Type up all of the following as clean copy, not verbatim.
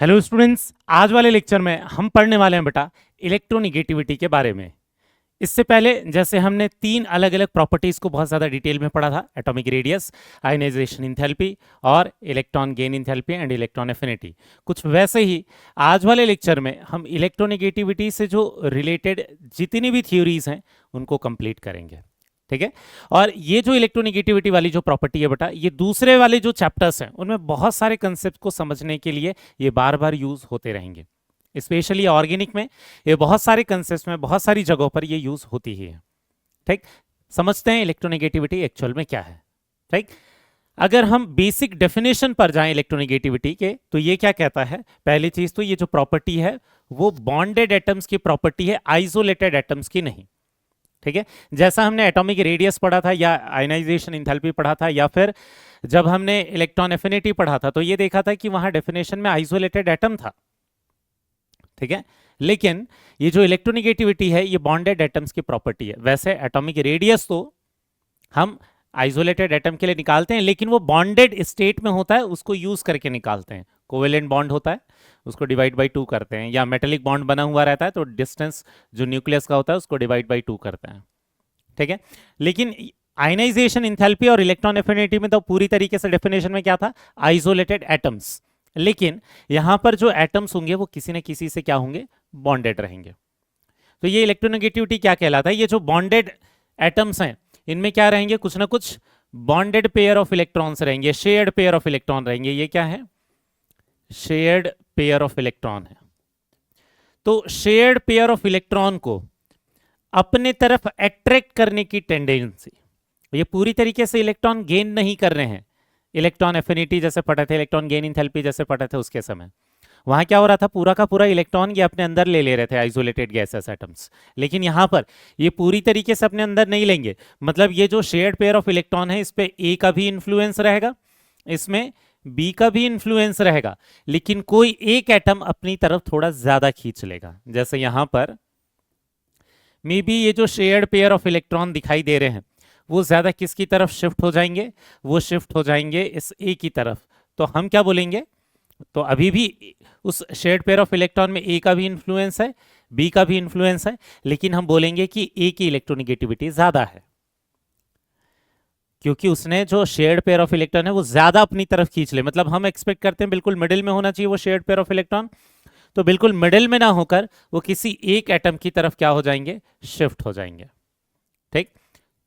Hello students, आज वाले lecture में हम पढ़ने वाले हैं बेटा इलेक्ट्रोनिगेटिविटी के बारे में। इससे पहले जैसे हमने तीन अलग अलग प्रॉपर्टीज को बहुत ज़्यादा डिटेल में पढ़ा था, एटॉमिक रेडियस, आयनाइजेशन इंथैल्पी और electron gain enthalpy and electron affinity, कुछ वैसे ही आज वाले लेक्चर में हम इलेक्ट्रोनिगेटिविटी से जो रिलेटेड जितनी भी थ्योरीज हैं उनको कंप्लीट करेंगे। ठीक है। और ये जो इलेक्ट्रोनिगेटिविटी वाली जो प्रॉपर्टी है बेटा, ये दूसरे वाले जो चैप्टर्स हैं उनमें बहुत सारे कंसेप्ट को समझने के लिए ये बार बार यूज होते रहेंगे। स्पेशली ऑर्गेनिक में ये बहुत सारे कंसेप्ट में बहुत सारी जगहों पर ये यूज होती ही है। ठीक। समझते हैं इलेक्ट्रोनिगेटिविटी एक्चुअल में क्या है। ठीक। अगर हम बेसिक डेफिनेशन पर जाएं इलेक्ट्रोनिगेटिविटी के, तो ये क्या कहता है? पहली चीज तो ये जो प्रॉपर्टी है वो बॉन्डेड एटम्स की प्रॉपर्टी है, आइसोलेटेड एटम्स की नहीं। ठीक है। जैसा हमने एटॉमिक रेडियस पढ़ा था या आयनाइजेशन इंथैल्पी पढ़ा था या फिर जब हमने इलेक्ट्रॉन एफिनिटी पढ़ा था, तो ये देखा था कि वहां डेफिनेशन में आइसोलेटेड एटम था। ठीक है। लेकिन ये जो इलेक्ट्रोनिगेटिविटी है ये बॉन्डेड एटम्स की प्रॉपर्टी है। वैसे एटॉमिक रेडियस तो हम आइसोलेटेड एटम के लिए निकालते हैं, लेकिन वो बॉन्डेड स्टेट में होता है, उसको यूज करके निकालते हैं। कोवेलेंट बॉन्ड होता है, उसको डिवाइड बाई 2 करते हैं, या मेटेलिक बॉन्ड बना हुआ रहता है तो डिस्टेंस जो न्यूक्लियस का होता है उसको डिवाइड बाई 2 करते हैं। ठीक है। लेकिन आयनाइजेशन इंथैल्पी और इलेक्ट्रॉन एफिनिटी में तो पूरी तरीके से डेफिनेशन में क्या था? Isolated atoms. लेकिन यहां पर जो एटम्स होंगे वो किसी न किसी से क्या होंगे? बॉन्डेड रहेंगे। तो ये इलेक्ट्रोनेगेटिविटी क्या कहलाता है? ये जो बॉन्डेड एटम्स हैं इनमें क्या रहेंगे? कुछ ना कुछ बॉन्डेड पेयर ऑफ इलेक्ट्रॉन्स रहेंगे, शेयर्ड पेयर ऑफ इलेक्ट्रॉन रहेंगे। ये क्या है? शेयर्ड पेयर ऑफ इलेक्ट्रॉन है। तो शेयर्ड पेयर ऑफ इलेक्ट्रॉन को अपने तरफ अट्रैक्ट करने की टेंडेंसी, ये पूरी तरीके से इलेक्ट्रॉन गेन नहीं कर रहे हैं। इलेक्ट्रॉन एफिनिटी जैसे पढ़े थे, इलेक्ट्रॉन गेन इंथैल्पी जैसे पढ़े थे, उसके समय वहां क्या हो रहा था? पूरा का पूरा इलेक्ट्रॉन ये अपने अंदर ले रहे थे, आइसोलेटेड गैसेस एटम्स। लेकिन यहां पर ये पूरी तरीके से अपने अंदर नहीं लेंगे। मतलब ये जो शेयर्ड पेयर ऑफ इलेक्ट्रॉन है इस पे ए का भी इंफ्लुएंस रहेगा, इसमें बी का भी इंफ्लुएंस रहेगा, लेकिन कोई एक एटम अपनी तरफ थोड़ा ज्यादा खींच लेगा। जैसे यहां पर मे बी ये जो शेयर्ड पेयर ऑफ इलेक्ट्रॉन दिखाई दे रहे हैं वो ज्यादा किसकी तरफ शिफ्ट हो जाएंगे? वो शिफ्ट हो जाएंगे इस ए की तरफ। तो हम क्या बोलेंगे? तो अभी भी उस शेयर्ड पेयर ऑफ इलेक्ट्रॉन में ए का भी इंफ्लुएंस है, बी का भी इंफ्लुएंस है, लेकिन हम बोलेंगे कि ए की इलेक्ट्रोनिगेटिविटी ज्यादा है, क्योंकि उसने जो शेयर्ड पेयर ऑफ इलेक्ट्रॉन है वो ज्यादा अपनी तरफ खींच ले। मतलब हम एक्सपेक्ट करते हैं बिल्कुल मिडिल में होना चाहिए वो शेयर्ड पेयर ऑफ इलेक्ट्रॉन, तो बिल्कुल मिडिल में ना होकर वो किसी एक एटम की तरफ क्या हो जाएंगे? शिफ्ट हो जाएंगे। ठीक।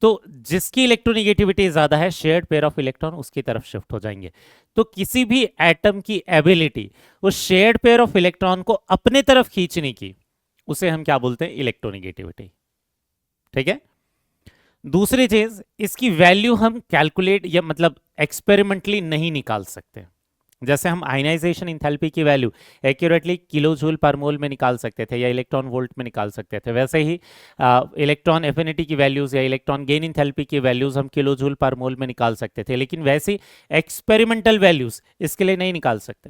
तो जिसकी इलेक्ट्रोनिगेटिविटी ज्यादा है, शेयर्ड पेयर ऑफ इलेक्ट्रॉन उसकी तरफ शिफ्ट हो जाएंगे। तो किसी भी एटम की एबिलिटी उस शेयर्ड पेयर ऑफ इलेक्ट्रॉन को अपने तरफ खींचने की, उसे हम क्या बोलते हैं? इलेक्ट्रोनिगेटिविटी। ठीक है। दूसरी चीज, इसकी वैल्यू हम कैलकुलेट या मतलब एक्सपेरिमेंटली नहीं निकाल सकते। जैसे हम आयनाइजेशन इंथैल्पी की वैल्यू एक्यूरेटली किलो जूल पर मोल में निकाल सकते थे या इलेक्ट्रॉन वोल्ट में निकाल सकते थे, वैसे ही इलेक्ट्रॉन एफिनिटी की वैल्यूज या इलेक्ट्रॉन गेन इंथैल्पी की वैल्यूज हम किलो जूल पर मोल में निकाल सकते थे, लेकिन वैसी एक्सपेरिमेंटल वैल्यूज इसके लिए नहीं निकाल सकते,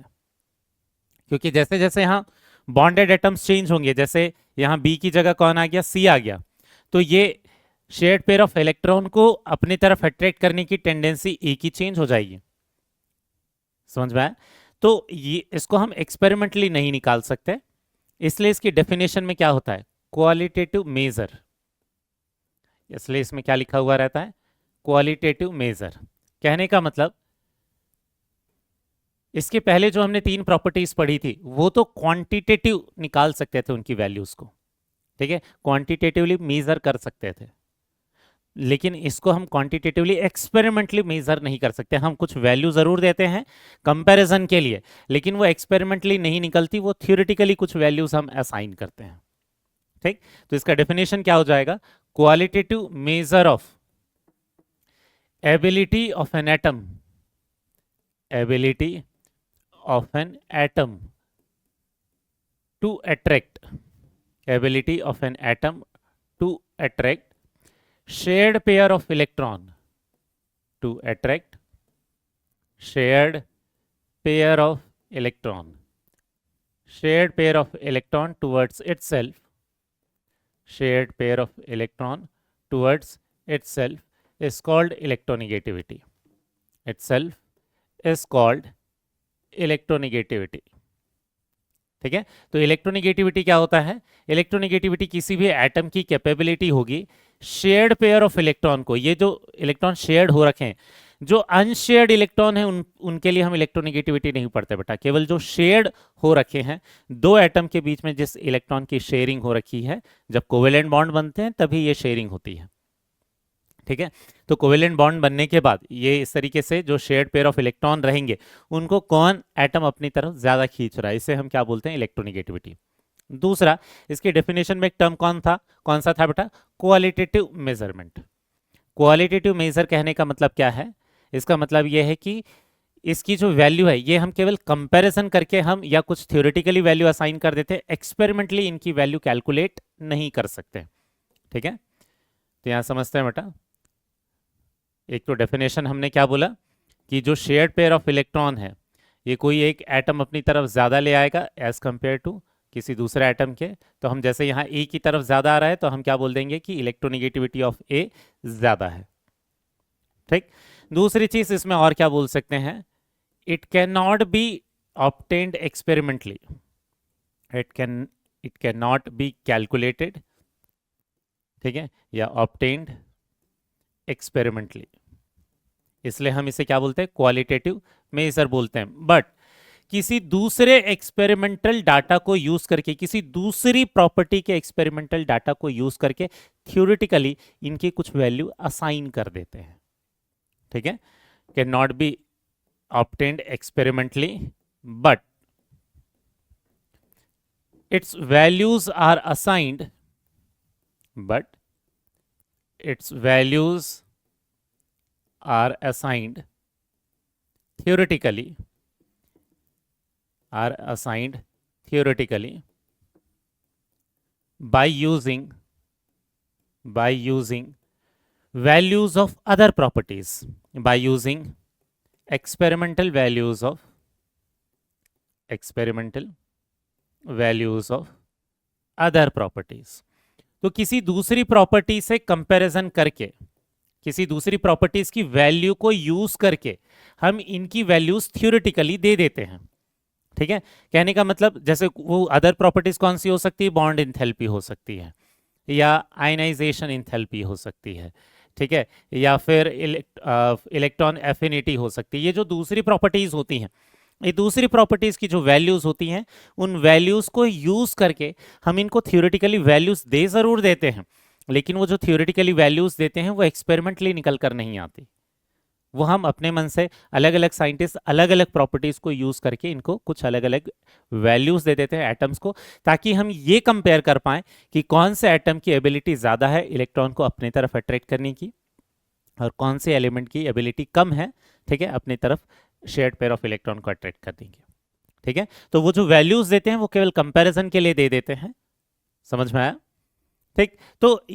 क्योंकि जैसे जैसे यहाँ बॉन्डेड एटम्स चेंज होंगे, जैसे यहाँ बी की जगह कौन आ गया? सी आ गया, तो ये शेयर्ड पेयर ऑफ इलेक्ट्रॉन को अपनी तरफ अट्रैक्ट करने की टेंडेंसी ए की चेंज हो जाएगी। समझ में आया? तो ये इसको हम एक्सपेरिमेंटली नहीं निकाल सकते, इसलिए इसकी डेफिनेशन में क्या होता है? Qualitative measure. इसलिए इसमें क्या लिखा हुआ रहता है? Qualitative measure. कहने का मतलब इसके पहले जो हमने तीन प्रॉपर्टीज पढ़ी थी वो तो क्वांटिटेटिव निकाल सकते थे उनकी वैल्यूज को। ठीक है, क्वांटिटेटिवली मेजर कर सकते थे, लेकिन इसको हम क्वांटिटेटिवली एक्सपेरिमेंटली मेजर नहीं कर सकते। हम कुछ वैल्यू जरूर देते हैं कंपैरिजन के लिए, लेकिन वो एक्सपेरिमेंटली नहीं निकलती, वो थियोरेटिकली कुछ वैल्यूज हम असाइन करते हैं। ठीक। तो इसका डेफिनेशन क्या हो जाएगा? Qualitative measure of ability of an atom, ability of an atom to attract, ability of an atom to attract shared pair of electron, to attract shared pair of electron, shared pair of electron towards itself, shared pair of electron towards itself is called electronegativity. Itself is called electronegativity. ठीक है। तो electronegativity क्या होता है? Electronegativity किसी भी atom की capability होगी शेयर्ड पेयर ऑफ इलेक्ट्रॉन को, ये जो इलेक्ट्रॉन शेयर्ड हो रखे हैं, जो अनशेयर्ड इलेक्ट्रॉन है उनके लिए हम इलेक्ट्रोनिगेटिविटी नहीं पढ़ते बेटा, केवल जो शेयर्ड हो रखे हैं, दो एटम के बीच में जिस इलेक्ट्रॉन की शेयरिंग हो रखी है, जब कोवेलेंट बॉन्ड बनते हैं तभी ये शेयरिंग होती है। ठीक है। तो कोवेलेंट बॉन्ड बनने के बाद ये इस तरीके से जो शेयर्ड पेयर ऑफ इलेक्ट्रॉन रहेंगे, उनको कौन एटम अपनी तरफ ज्यादा खींच रहा है, इसे हम क्या बोलते हैं? इलेक्ट्रोनिगेटिविटी। दूसरा, इसके डेफिनेशन में एक टर्म कौन सा था बेटा? Qualitative measurement. क्वालिटेटिव मेजर कहने का मतलब क्या है? इसका मतलब यह है कि इसकी जो वैल्यू है ये हम केवल कंपैरिजन करके हम या कुछ थ्योरेटिकली वैल्यू असाइन कर देते हैं, एक्सपेरिमेंटली इनकी वैल्यू कैलकुलेट नहीं कर सकते। ठीक है। तो यहां समझते हैं बेटा, एक तो डेफिनेशन हमने क्या बोला कि जो शेयर्ड पेयर ऑफ इलेक्ट्रॉन है, ये कोई एक एटम अपनी तरफ ज़्यादा ले आएगा एज कंपेयर टू किसी दूसरे एटम के। तो हम जैसे यहाँ ए की तरफ ज़्यादा आ रहा है तो हम क्या बोल देंगे कि इलेक्ट्रोनिगेटिविटी ऑफ ए ज़्यादा है। ठीक। दूसरी चीज़ इसमें और क्या बोल सकते हैं? It can not be obtained experimentally, it can not be calculated, ठीक है, या ऑब्टेन्ड एक्सपेरिमेंटली, इसलिए हम इसे क्या बोलते हैं? क्वालिटेटिव मेजर बोलते हैं। बट किसी दूसरे एक्सपेरिमेंटल डाटा को यूज करके, किसी दूसरी प्रॉपर्टी के एक्सपेरिमेंटल डाटा को यूज करके थ्योरेटिकली इनकी कुछ वैल्यू असाइन कर देते हैं। ठीक है। Can not be obtained experimentally but its values are assigned, but its values are assigned theoretically, are assigned theoretically by using values of other properties, by using experimental values of other properties। तो किसी दूसरी property से comparison करके, किसी दूसरी properties की value को use करके हम इनकी वैल्यूज थ्योरेटिकली दे देते हैं। ठीक है। कहने का मतलब जैसे वो अदर प्रॉपर्टीज कौन सी हो सकती है? बॉन्ड इंथैल्पी हो सकती है, या आयनाइजेशन इंथैल्पी हो सकती है, ठीक है, या फिर इलेक्ट्रॉन एफिनिटी हो सकती है। ये जो दूसरी प्रॉपर्टीज होती हैं, ये दूसरी प्रॉपर्टीज की जो वैल्यूज होती हैं, उन वैल्यूज को यूज करके हम इनको थ्योरेटिकली वैल्यूज दे जरूर देते हैं, लेकिन वो जो थ्योरेटिकली वैल्यूज देते हैं वो एक्सपेरिमेंटली निकल कर नहीं आती, वो हम अपने मन से अलग अलग साइंटिस्ट अलग अलग प्रॉपर्टीज को यूज करके इनको कुछ अलग अलग वैल्यूज दे देते हैं एटम्स को, ताकि हम ये कंपेयर कर पाए कि कौन से एटम की एबिलिटी ज्यादा है इलेक्ट्रॉन को अपनी तरफ अट्रैक्ट करने की, और कौन से एलिमेंट की एबिलिटी कम है, ठीक है, अपनी तरफ शेयर्ड पेयर ऑफ इलेक्ट्रॉन को अट्रैक्ट कर देंगे। ठीक है। तो वो जो वैल्यूज देते हैं वो केवल कंपैरिजन के लिए दे देते हैं। समझ में आया? ठीक। तो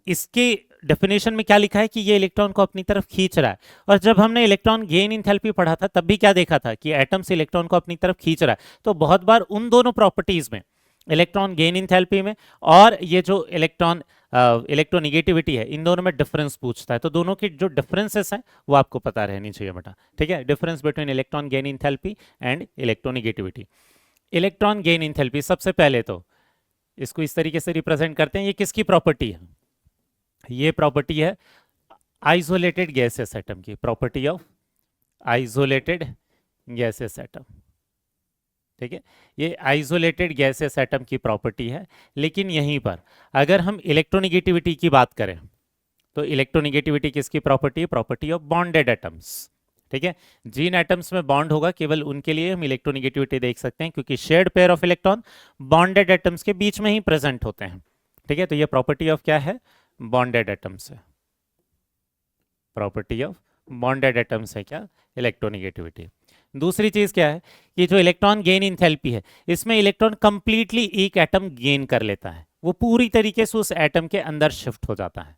इसके डेफिनेशन में क्या लिखा है कि ये इलेक्ट्रॉन को अपनी तरफ खींच रहा है। और जब हमने इलेक्ट्रॉन गेन इंथैल्पी पढ़ा था तब भी क्या देखा था कि एटम से इलेक्ट्रॉन को अपनी तरफ खींच रहा है। तो बहुत बार उन दोनों प्रॉपर्टीज में, इलेक्ट्रॉन गेन इंथैल्पी में और ये जो इलेक्ट्रोनिगेटिविटी है, इन दोनों में डिफरेंस पूछता है। तो दोनों की जो डिफरेंसेस हैं वो आपको पता रहनी चाहिए बेटा। ठीक है। Difference between electron gain enthalpy and electronegativity. Electron gain enthalpy, सबसे पहले तो इसको इस तरीके से रिप्रेजेंट करते हैं। ये किसकी प्रॉपर्टी है? ये प्रॉपर्टी है आइसोलेटेड गैसेस एटम की, property of isolated gases atom. ठीक है। ये आइसोलेटेड गैसेस एटम की प्रॉपर्टी है। लेकिन यहीं पर अगर हम इलेक्ट्रोनिगेटिविटी की बात करें तो इलेक्ट्रोनिगेटिविटी किसकी प्रॉपर्टी है? Property of bonded atoms. ठीक है। जिन एटम्स में बॉन्ड होगा केवल उनके लिए हम इलेक्ट्रोनिगेटिविटी देख सकते हैं, क्योंकि shared pair of electron bonded atoms के बीच में ही प्रेजेंट होते हैं। ठीक है। तो ये प्रॉपर्टी ऑफ क्या है? बॉन्डेड एटम्स है। प्रॉपर्टी ऑफ बॉन्डेड एटम्स है क्या? इलेक्ट्रोनिगेटिविटी। दूसरी चीज क्या है कि जो इलेक्ट्रॉन गेन इंथैल्पी है, इसमें इलेक्ट्रॉन कंप्लीटली एक एटम गेन कर लेता है, वो पूरी तरीके से उस एटम के अंदर शिफ्ट हो जाता है।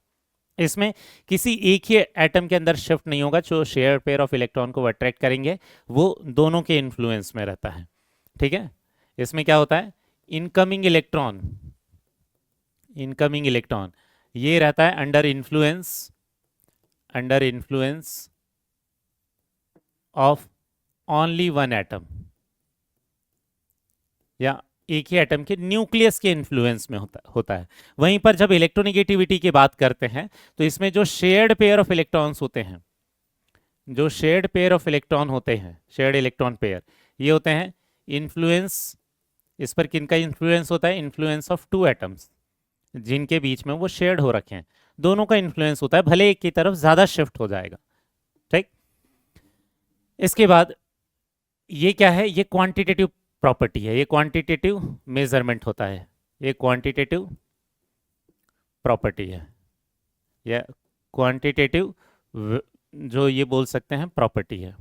इसमें किसी एक ही एटम के अंदर शिफ्ट नहीं होगा। जो शेयर पेयर ऑफ इलेक्ट्रॉन को अट्रैक्ट करेंगे वो दोनों के इन्फ्लुएंस में रहता है। ठीक है। इसमें क्या होता है? इनकमिंग इलेक्ट्रॉन ये रहता है under influence of only one atom. या एक ही एटम के न्यूक्लियस के इन्फ्लुएंस में होता है। वहीं पर जब इलेक्ट्रोनिगेटिविटी की बात करते हैं तो इसमें जो शेयर्ड पेयर ऑफ इलेक्ट्रॉन्स होते हैं, जो शेयर्ड पेयर ऑफ इलेक्ट्रॉन होते हैं, शेयर्ड इलेक्ट्रॉन पेयर, ये होते हैं इन्फ्लुएंस। इस पर किनका इन्फ्लुएंस होता है? इन्फ्लुएंस ऑफ टू एटम्स जिनके बीच में वो शेयर्ड हो रखे हैं, दोनों का इन्फ्लुएंस होता है, भले एक की तरफ ज्यादा शिफ्ट हो जाएगा। ठीक। इसके बाद ये क्या है? ये क्वांटिटेटिव प्रॉपर्टी है, ये क्वांटिटेटिव मेजरमेंट होता है, ये क्वांटिटेटिव प्रॉपर्टी है, या क्वांटिटेटिव जो ये बोल सकते हैं प्रॉपर्टी है।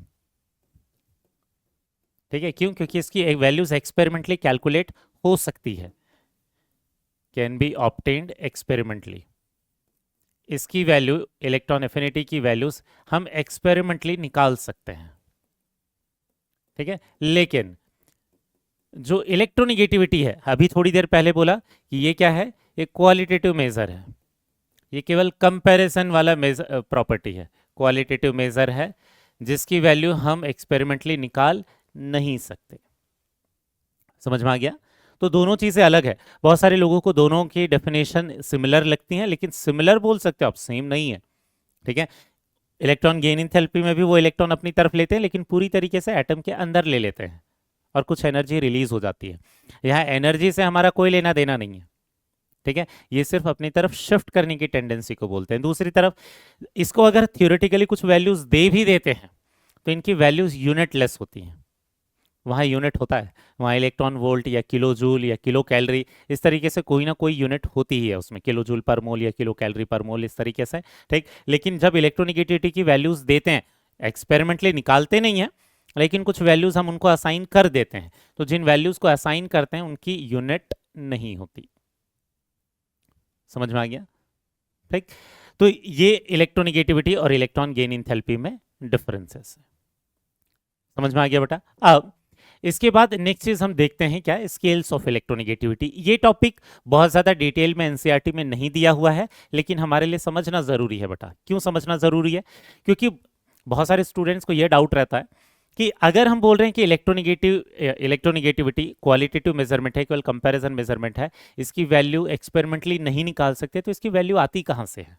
ठीक है, क्यों? क्योंकि इसकी वैल्यूज एक्सपेरिमेंटली कैलकुलेट हो सकती है, कैन बी ऑब्टेन्ड एक्सपेरिमेंटली। इसकी वैल्यू, इलेक्ट्रॉन एफिनिटी की वैल्यूज हम एक्सपेरिमेंटली निकाल सकते हैं। ठीक है, लेकिन जो इलेक्ट्रोनिगेटिविटी है, अभी थोड़ी देर पहले बोला कि ये क्या है? ये क्वालिटेटिव मेजर है, ये केवल कंपैरिजन वाला मेजर प्रॉपर्टी है, क्वालिटेटिव मेजर है जिसकी वैल्यू हम एक्सपेरिमेंटली निकाल नहीं सकते। समझ में आ गया? तो दोनों चीजें अलग है। बहुत सारे लोगों को दोनों की डेफिनेशन सिमिलर लगती हैं, लेकिन सिमिलर बोल सकते हो आप, सेम नहीं है। ठीक है, इलेक्ट्रॉन गेन एंथैल्पी में भी वो इलेक्ट्रॉन अपनी तरफ लेते हैं, लेकिन पूरी तरीके से एटम के अंदर ले लेते हैं और कुछ एनर्जी रिलीज हो जाती है। यहाँ एनर्जी से हमारा कोई लेना देना नहीं है। ठीक है, ये सिर्फ अपनी तरफ शिफ्ट करने की टेंडेंसी को बोलते हैं। दूसरी तरफ इसको अगर थियोरेटिकली कुछ वैल्यूज दे भी देते हैं तो इनकी वैल्यूज यूनिट लेस होती हैं। वहाँ यूनिट होता है, वहाँ इलेक्ट्रॉन वोल्ट या किलो जूल या किलो कैलोरी, इस तरीके से कोई ना कोई यूनिट होती ही है उसमें, किलो जूल पर मोल या किलो कैलोरी पर मोल, इस तरीके से। ठीक, लेकिन जब इलेक्ट्रोनिगेटिविटी की वैल्यूज देते हैं, एक्सपेरिमेंटली निकालते नहीं है, लेकिन कुछ वैल्यूज हम उनको असाइन कर देते हैं, तो जिन वैल्यूज को असाइन करते हैं उनकी यूनिट नहीं होती। समझ में आ गया? ठीक, तो ये इलेक्ट्रोनिगेटिविटी और इलेक्ट्रॉन गेन एंथैल्पी में डिफरेंसेस है। समझ में आ गया बेटा? अब इसके बाद नेक्स्ट चीज हम देखते हैं क्या? Scales of electronegativity. ये टॉपिक बहुत ज्यादा डिटेल में एनसीईआरटी में नहीं दिया हुआ है, लेकिन हमारे लिए समझना जरूरी है बेटा। क्यों समझना जरूरी है? क्योंकि बहुत सारे स्टूडेंट्स को यह डाउट रहता है कि अगर हम बोल रहे हैं कि इलेक्ट्रोनिगेटिविटी क्वालिटेटिव मेजरमेंट है, केवल कंपैरिजन मेजरमेंट है, इसकी वैल्यू एक्सपेरिमेंटली नहीं निकाल सकते, तो इसकी वैल्यू आती कहाँ से है?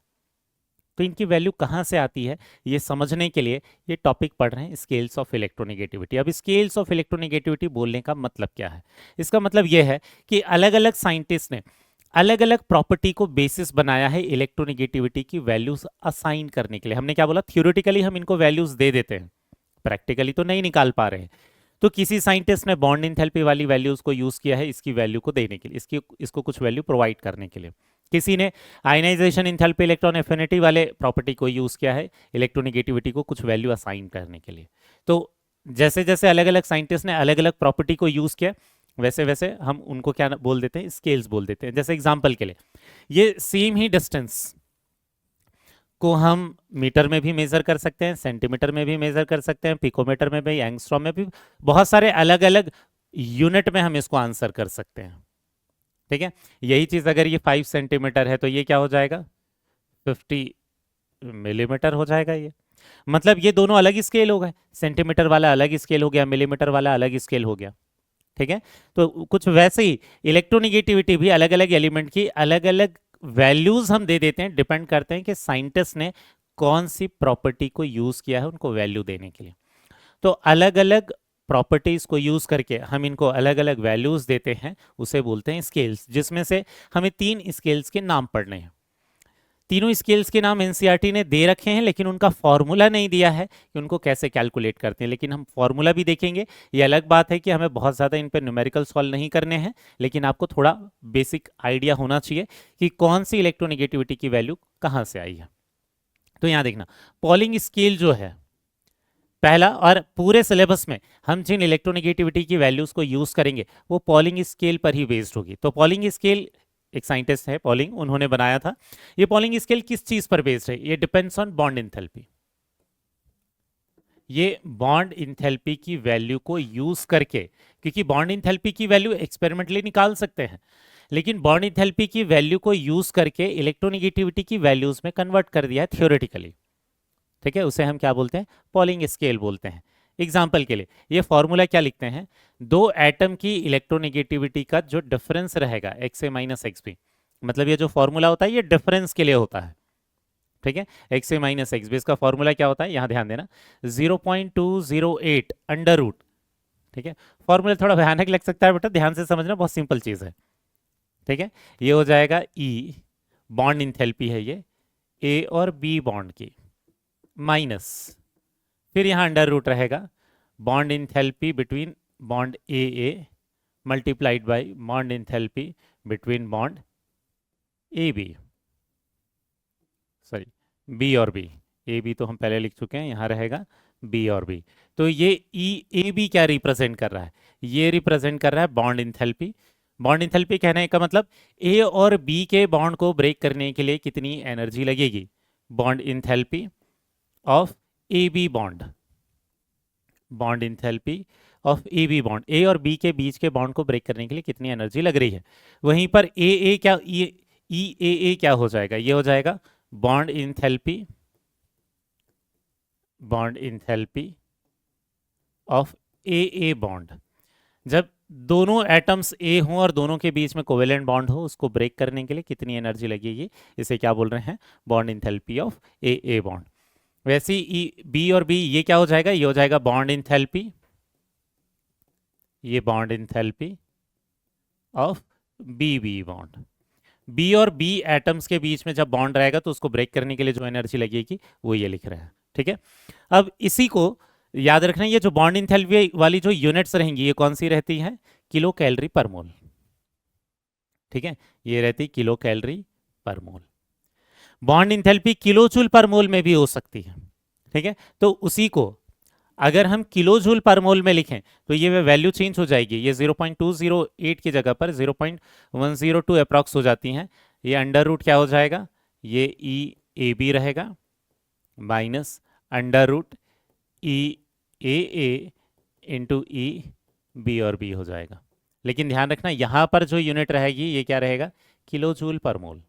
तो इनकी वैल्यू कहाँ से आती है, ये समझने के लिए ये टॉपिक पढ़ रहे हैं, स्केल्स ऑफ इलेक्ट्रोनिगेटिविटी। अब स्केल्स ऑफ इलेक्ट्रोनिगेटिविटी बोलने का मतलब क्या है? इसका मतलब ये है कि अलग अलग साइंटिस्ट ने अलग अलग प्रॉपर्टी को बेसिस बनाया है इलेक्ट्रोनिगेटिविटी की वैल्यूज असाइन करने के लिए। हमने क्या बोला? थ्योरेटिकली हम इनको वैल्यूज दे देते हैं, प्रैक्टिकली तो नहीं निकाल पा रहे हैं। तो किसी साइंटिस्ट ने बॉन्ड एंथैल्पी वाली वैल्यूज को यूज किया है इसकी वैल्यू को देने के लिए, इसको कुछ वैल्यू प्रोवाइड करने के लिए। किसी ने आयनाइजेशन एंथैल्पी इलेक्ट्रॉन एफिनिटी वाले प्रॉपर्टी को यूज किया है इलेक्ट्रोनिगेटिविटी को कुछ वैल्यू असाइन करने के लिए। तो जैसे जैसे अलग अलग साइंटिस्ट ने अलग अलग प्रॉपर्टी को यूज किया, वैसे वैसे हम उनको क्या बोल देते हैं? स्केल्स बोल देते हैं। जैसे एग्जाम्पल के लिए, ये सेम ही डिस्टेंस को हम मीटर में भी मेजर कर सकते हैं, सेंटीमीटर में भी मेजर कर सकते हैं, पिकोमीटर में भी, एंगस्ट्रॉम में भी, बहुत सारे अलग अलग यूनिट में हम इसको आंसर कर सकते हैं। ठीक है, यही चीज अगर ये 5 सेंटीमीटर है तो ये क्या हो जाएगा? 50 मिलीमीटर हो जाएगा। ये मतलब ये दोनों अलग स्केल हो गए, सेंटीमीटर वाला अलग स्केल हो गया, मिलीमीटर वाला अलग स्केल हो गया। ठीक है, तो कुछ वैसे ही इलेक्ट्रोनिगेटिविटी भी अलग अलग एलिमेंट की अलग अलग वैल्यूज हम दे देते हैं, डिपेंड करते हैं कि साइंटिस्ट ने कौन सी प्रॉपर्टी को यूज किया है उनको वैल्यू देने के लिए। तो अलग अलग प्रॉपर्टीज को यूज करके हम इनको अलग अलग वैल्यूज देते हैं, उसे बोलते हैं स्केल्स, जिसमें से हमें 3 स्केल्स के नाम पढ़ने हैं। तीनों स्केल्स के नाम एनसीईआरटी ने दे रखे हैं, लेकिन उनका फॉर्मूला नहीं दिया है कि उनको कैसे कैलकुलेट करते हैं, लेकिन हम फॉर्मूला भी देखेंगे। ये अलग बात है कि हमें बहुत ज़्यादा इन पर न्यूमेरिकल सॉल्व नहीं करने हैं, लेकिन आपको थोड़ा बेसिक आइडिया होना चाहिए कि कौन सी इलेक्ट्रोनिगेटिविटी की वैल्यू कहाँ से आई है। तो यहाँ देखना, पॉलिंग स्केल जो है पहला, और पूरे सिलेबस में हम जिन इलेक्ट्रोनिगेटिविटी की वैल्यूज को यूज करेंगे वो पॉलिंग स्केल पर ही बेस्ड होगी। तो पॉलिंग स्केल, एक साइंटिस्ट है पॉलिंग, उन्होंने बनाया था। ये पॉलिंग स्केल किस चीज पर बेस्ड है? ये डिपेंड्स ऑन बॉन्ड एंथैल्पी। ये बॉन्ड इंथैल्पी की वैल्यू को यूज करके, क्योंकि बॉन्ड इंथैल्पी की वैल्यू एक्सपेरिमेंटली निकाल सकते हैं, लेकिन बॉन्ड इंथैल्पी की वैल्यू को यूज करके इलेक्ट्रोनिगेटिविटी की वैल्यूज में कन्वर्ट कर दिया है थ्योरेटिकली। ठीक है, उसे हम क्या बोलते हैं? पॉलिंग स्केल बोलते हैं। एग्जाम्पल के लिए ये फॉर्मूला क्या लिखते हैं, दो एटम की इलेक्ट्रोनेगेटिविटी का जो डिफरेंस रहेगा x A minus X B, मतलब ये जो फॉर्मूला होता है ये डिफरेंस के लिए होता है, ठीक है। X A minus X B, इसका फॉर्मूला क्या होता है, यहां ध्यान देना, 0.208 अंडर रूट, ठीक है। फॉर्मूला थोड़ा भयानक लग सकता है बेटा, ध्यान से समझना, बहुत सिंपल चीज है, ठीक है। ये हो जाएगा ई, बॉन्ड इंथैल्पी है ये ए और बी बॉन्ड की, माइनस, फिर यहां अंडर रूट रहेगा bond enthalpy between bond A multiplied by bond enthalpy between bond A B, sorry B और बी, ए बी तो हम पहले लिख चुके हैं, यहां रहेगा बी और बी। तो ये ई ए बी क्या रिप्रेजेंट कर रहा है, ये रिप्रेजेंट कर रहा है बॉन्ड इंथैल्पी। बॉन्ड इंथैल्पी कहने का मतलब ए और बी के बॉन्ड को ब्रेक करने के लिए कितनी एनर्जी लगेगी, bond enthalpy of A B bond, bond enthalpy of A B bond, A और बी के बीच के बॉन्ड को ब्रेक करने के लिए कितनी एनर्जी लग रही है। वहीं पर ए क्या, ए क्या हो जाएगा, ये हो जाएगा bond enthalpy, bond enthalpy of a bond. जब दोनों एटम्स ए हों और दोनों के बीच में कोवेलेंट बॉन्ड हो, उसको ब्रेक करने के लिए कितनी एनर्जी लगेगी, इसे क्या बोल रहे हैं, bond enthalpy of a bond. वैसे ही बी और बी ये क्या हो जाएगा, ये हो जाएगा बॉन्ड इंथैल्पी, ये bond enthalpy of B bond. B और बी एटम्स के बीच में जब बॉन्ड रहेगा तो उसको ब्रेक करने के लिए जो एनर्जी लगेगी वो ये लिख रहे हैं, ठीक है। अब इसी को याद रखना, ये जो बॉन्ड इंथैल्पी वाली जो यूनिट्स रहेंगी ये कौन सी रहती हैं, किलो कैलोरी पर मोल, ठीक है, ये रहती किलो कैलोरी पर mole. Bond enthalpy kilo joule पर मोल में भी हो सकती है, ठीक है। तो उसी को अगर हम किलो जूल पर मोल में लिखें तो ये वैल्यू चेंज हो जाएगी, ये 0.208 की जगह पर 0.102 अप्रॉक्स हो जाती हैं। ये अंडर रूट क्या हो जाएगा, ये ई ए बी रहेगा माइनस अंडर रूट ई ए इंटू ई बी और बी हो जाएगा। लेकिन ध्यान रखना यहाँ पर जो यूनिट रहेगी ये क्या रहेगा, किलो जूल पर मोल,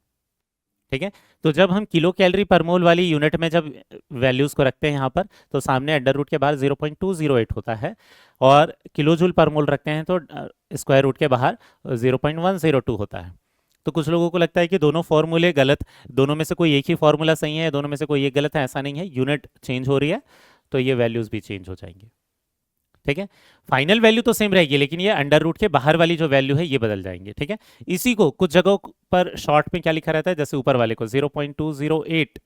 ठीक है। तो जब हम किलो कैलोरी पर मोल वाली यूनिट में जब वैल्यूज को रखते हैं यहाँ पर, तो सामने अंडर रूट के बाहर 0.208 होता है, और किलो जूल पर मोल रखते हैं तो स्क्वायर रूट के बाहर 0.102 होता है। तो कुछ लोगों को लगता है कि दोनों फॉर्मूले गलत, दोनों में से कोई एक ही फॉर्मूला सही है, दोनों में से कोई एक गलत है, ऐसा नहीं है, यूनिट चेंज हो रही है तो ये वैल्यूज भी चेंज हो जाएंगे, ठीक है। फाइनल वैल्यू तो सेम रहेगी, लेकिन ये अंडर रूट के बाहर वाली जो वैल्यू है ये बदल जाएंगे, ठीक है। इसी को कुछ जगहों पर शॉर्ट में क्या लिखा रहता है, जैसे ऊपर वाले को 0.208,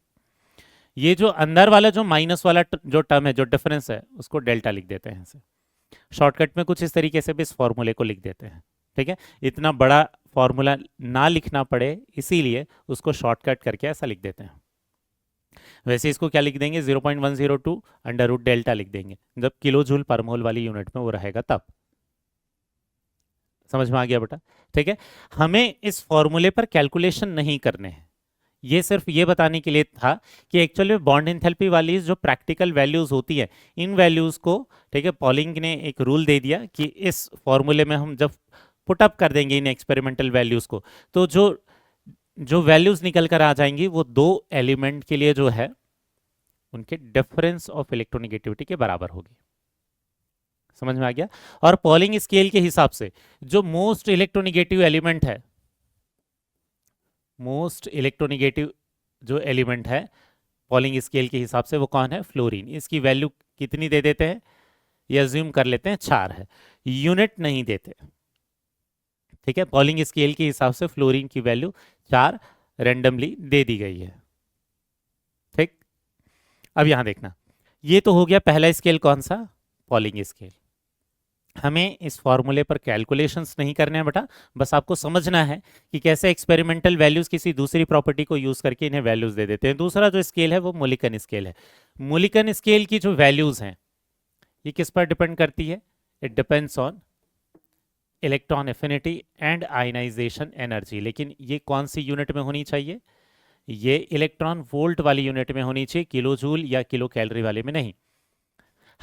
ये जो अंदर वाला जो माइनस वाला जो टर्म है, जो डिफरेंस है, उसको डेल्टा लिख देते हैं। शॉर्टकट में कुछ इस तरीके से भी इस फॉर्मूले को लिख देते हैं, ठीक है। इतना बड़ा फॉर्मूला ना लिखना पड़े इसीलिए उसको शॉर्टकट करके ऐसा लिख देते हैं। वैसे इसको क्या लिख देंगे, 0.102 अंडर रूट डेल्टा लिख देंगे, जब किलो जूल पर मोल वाली यूनिट में वो रहेगा तब। समझ में आ गया बेटा, ठीक है। हमें इस फॉर्मूले पर कैलकुलेशन नहीं करने हैं, ये सिर्फ ये बताने के लिए था कि एक्चुअली बॉन्ड एंथैल्पी वाली जो प्रैक्टिकल वैल्यूज होती है, इन वैल्यूज को, ठीक है, पॉलिंग ने एक रूल दे दिया कि इस फॉर्मूले में हम जब पुटअप कर देंगे इन एक्सपेरिमेंटल वैल्यूज को, तो जो जो वैल्यूज निकल कर आ जाएंगी वो दो एलिमेंट के लिए जो है उनके डिफरेंस ऑफ इलेक्ट्रोनेगेटिविटी के बराबर होगी। समझ में आ गया। और पॉलिंग स्केल के हिसाब से जो मोस्ट इलेक्ट्रोनेगेटिव एलिमेंट है, मोस्ट इलेक्ट्रोनेगेटिव जो एलिमेंट है पॉलिंग स्केल के हिसाब से वो कौन है, फ्लोरीन। इसकी वैल्यू कितनी दे देते हैं, ये अज्यूम कर लेते हैं 4 है, यूनिट नहीं देते, ठीक है। पॉलिंग स्केल के हिसाब से फ्लोरीन की वैल्यू 4 रैंडमली दे दी गई है, ठीक। अब यहां देखना, ये तो हो गया पहला स्केल, कौन सा, पॉलिंग स्केल। हमें इस फॉर्मूले पर कैलकुलेशंस नहीं करने हैं बेटा, बस आपको समझना है कि कैसे एक्सपेरिमेंटल वैल्यूज किसी दूसरी प्रॉपर्टी को यूज करके इन्हें वैल्यूज दे देते हैं। दूसरा जो स्केल है वो मोलिकन स्केल है। मोलिकन स्केल की जो वैल्यूज हैं ये किस पर डिपेंड करती है, it depends on electron affinity and ionization energy. लेकिन ये कौन सी यूनिट में होनी चाहिए, ये इलेक्ट्रॉन वोल्ट वाली यूनिट में होनी चाहिए, किलो जूल या किलो कैलोरी वाले में नहीं।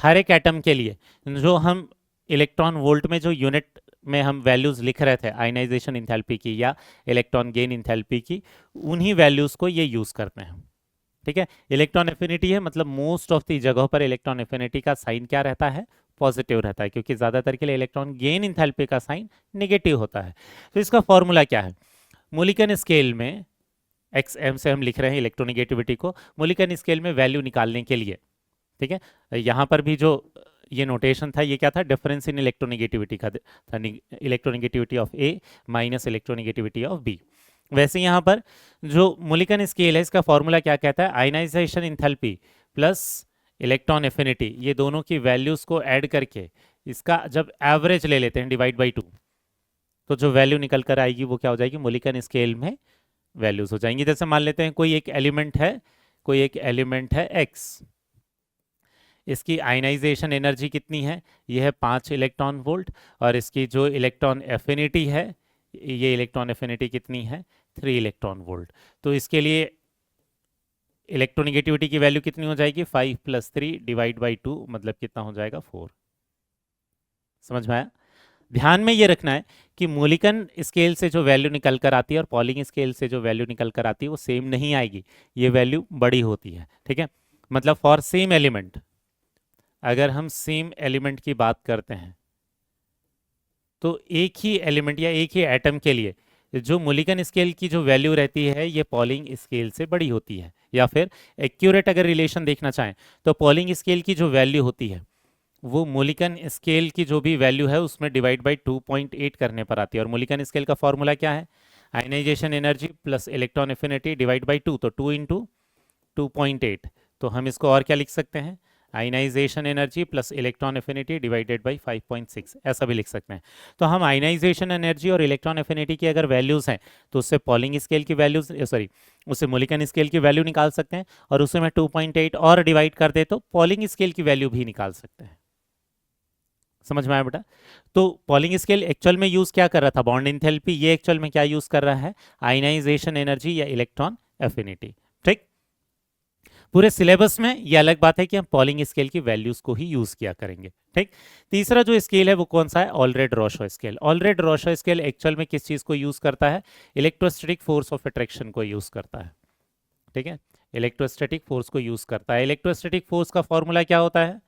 हर एक एटम के लिए जो हम इलेक्ट्रॉन वोल्ट में जो यूनिट में हम वैल्यूज लिख रहे थे आयनाइजेशन इंथैल्पी की या इलेक्ट्रॉन गेन इंथैल्पी की, उन्हीं वैल्यूज को ये यूज करते हैं, ठीक है। इलेक्ट्रॉन एफिनिटी है, मतलब मोस्ट ऑफ दी जगहों पर इलेक्ट्रॉन एफिनिटी का साइन क्या रहता है, पॉजिटिव रहता है, क्योंकि ज्यादातर के लिए इलेक्ट्रॉन गेन इंथैल्पी का साइन नेगेटिव होता है। तो इसका फॉर्मूला क्या है, मोलिकन स्केल में एक्स एम से हम लिख रहे हैं इलेक्ट्रोनिगेटिविटी को, मोलिकन स्केल में वैल्यू निकालने के लिए। ठीक है, यहाँ पर भी जो ये नोटेशन था, ये क्या था, डिफरेंस इन इलेक्ट्रोनिगेटिविटी का था, electronegativity of A minus electronegativity of B. वैसे यहाँ पर जो मोलिकन स्केल है, इसका फॉर्मूला क्या कहता है, ionization enthalpy plus electron affinity, ये दोनों की वैल्यूज को ऐड करके इसका जब एवरेज ले लेते हैं डिवाइड बाई 2, तो जो वैल्यू निकल कर आएगी वो क्या हो जाएगी, मोलिकन स्केल में वैल्यूज हो जाएंगी। जैसे मान लेते हैं कोई एक एलिमेंट है एक्स, इसकी आयनाइजेशन एनर्जी कितनी है, यह है 5 इलेक्ट्रॉन वोल्ट, और इसकी जो इलेक्ट्रॉन एफिनिटी है, ये इलेक्ट्रॉन एफिनिटी कितनी है, 3 इलेक्ट्रॉन वोल्ट। तो इसके लिए इलेक्ट्रोनिगेटिविटी की वैल्यू कितनी हो जाएगी, 5 + 3 डिवाइड बाई 2, मतलब कितना हो जाएगा, 4। समझ में आया। ध्यान में ये रखना है कि मोलिकन स्केल से जो वैल्यू निकल कर आती है और पॉलिंग स्केल से जो वैल्यू निकल कर आती है वो सेम नहीं आएगी, ये वैल्यू बड़ी होती है। ठीक है, मतलब फॉर सेम एलिमेंट, अगर हम सेम एलिमेंट की बात करते हैं तो एक ही एलिमेंट या एक ही एटम के लिए जो मोलिकन स्केल की जो वैल्यू रहती है ये पॉलिंग स्केल से बड़ी होती है। या फिर एक्यूरेट अगर रिलेशन देखना चाहें तो पॉलिंग स्केल की जो वैल्यू होती है वो मोलिकन स्केल की जो भी वैल्यू है उसमें डिवाइड बाई 2.8 करने पर आती है। और मोलिकन स्केल का फॉर्मूला क्या है, ionization energy plus electron affinity divide by 2, तो 2 × 2.8। तो हम इसको और क्या लिख सकते हैं, ionization energy plus electron affinity divided by 5.6, ऐसा भी लिख सकते हैं। तो हम आयनाइजेशन एनर्जी और इलेक्ट्रॉन एफिनिटी की अगर वैल्यूज़ हैं तो उससे पॉलिंग स्केल की वैल्यूज, सॉरी, उससे मोलिकन स्केल की वैल्यू निकाल सकते हैं, और उससे मैं 2.8 और डिवाइड कर दे तो पॉलिंग स्केल की वैल्यू भी निकाल सकते हैं। समझ में आया बेटा। तो पॉलिंग स्केल एक्चुअल में यूज क्या कर रहा था, बॉन्ड एंथैल्पी, ये एक्चुअल में क्या यूज कर रहा है, आयनाइजेशन एनर्जी या इलेक्ट्रॉन एफिनिटी। ठीक, पूरे सिलेबस में ये अलग बात है कि हम पॉलिंग स्केल की वैल्यूज को ही यूज किया करेंगे। ठीक, तीसरा जो स्केल है वो कौन सा है, ऑलरेड-रोशो स्केल। ऑलरेड-रोशो स्केल एक्चुअल में किस चीज को यूज करता है, इलेक्ट्रोस्टैटिक फोर्स ऑफ अट्रैक्शन को यूज करता है। ठीक है, इलेक्ट्रोस्टैटिक फोर्स को यूज करता है। इलेक्ट्रोस्टैटिक फोर्स का फॉर्मूला क्या होता है,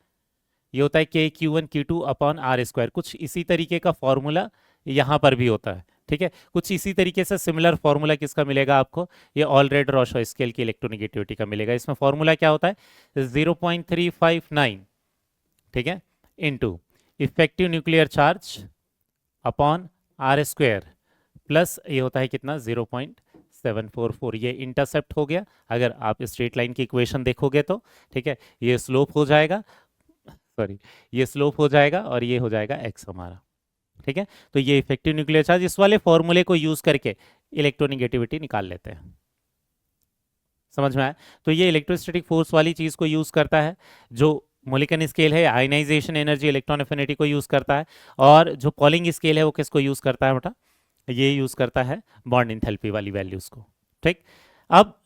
ये होता है KQ1Q2/r²। कुछ इसी तरीके का फॉर्मूला यहाँ पर भी होता है। ठीक है, कुछ इसी तरीके से सिमिलर फॉर्मूला किसका मिलेगा आपको, ये ऑलरेड-रोशो स्केल की इलेक्ट्रोनिगेटिविटी का मिलेगा। इसमें फॉर्मूला क्या होता है, 0.359, ठीक है, into effective nuclear charge upon r² plus ये होता है कितना, 0.744। ये इंटरसेप्ट हो गया, अगर आप स्ट्रेट लाइन की इक्वेशन देखोगे तो। ठीक है, ये स्लोप हो जाएगा, सॉरी, ये स्लोप हो जाएगा और ये हो जाएगा x हमारा। ठीक है, तो ये इफेक्टिव न्यूक्लियर चार्ज, इस वाले फॉर्मूले को यूज करके इलेक्ट्रोनिगेटिविटी निकाल लेते हैं। समझ में आया। तो ये इलेक्ट्रोस्टैटिक फोर्स वाली चीज को यूज करता है, जो मोलिकन स्केल है आयनाइजेशन एनर्जी इलेक्ट्रॉन एफिनिटी को यूज करता है, और जो पॉलिंग स्केल है वो किसको यूज करता है बेटा, ये यूज करता है बॉन्ड एंथैल्पी वाली वैल्यूज को। ठीक, अब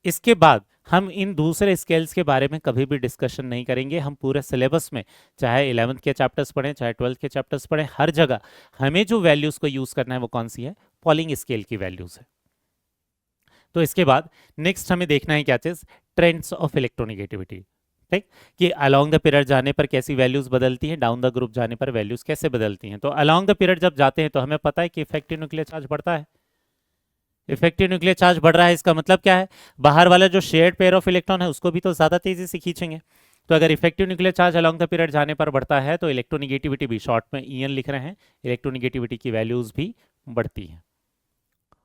इसके बाद हम इन दूसरे स्केल्स के बारे में कभी भी डिस्कशन नहीं करेंगे। हम पूरे सिलेबस में चाहे 11th के चैप्टर्स पढ़ें चाहे 12th के चैप्टर्स पढ़ें, हर जगह हमें जो वैल्यूज को यूज करना है वो कौन सी है, पॉलिंग स्केल की वैल्यूज है। तो इसके बाद नेक्स्ट हमें देखना है क्या चीज, ट्रेंड्स ऑफ इलेक्ट्रोनिगेटिविटी। ठीक, कि अलोंग द पीरियड जाने पर कैसी वैल्यूज बदलती हैं, डाउन द ग्रुप जाने पर वैल्यूज कैसे बदलती हैं। तो अलोंग द पीरियड जब जाते हैं तो हमें पता है कि इफेक्टिव न्यूक्लियर चार्ज बढ़ता है। इफेक्टिव न्यूक्लियर चार्ज बढ़ रहा है, इसका मतलब क्या है, बाहर वाला जो शेयर्ड पेयर ऑफ इलेक्ट्रॉन है उसको भी तो ज्यादा तेजी से खींचेंगे। तो अगर effective nuclear charge along the period जाने पर बढ़ता है तो इलेक्ट्रोनिगेटिविटी भी, शॉर्ट में EN लिख रहे हैं, इलेक्ट्रोनिगेटिविटी की वैल्यूज भी बढ़ती हैं।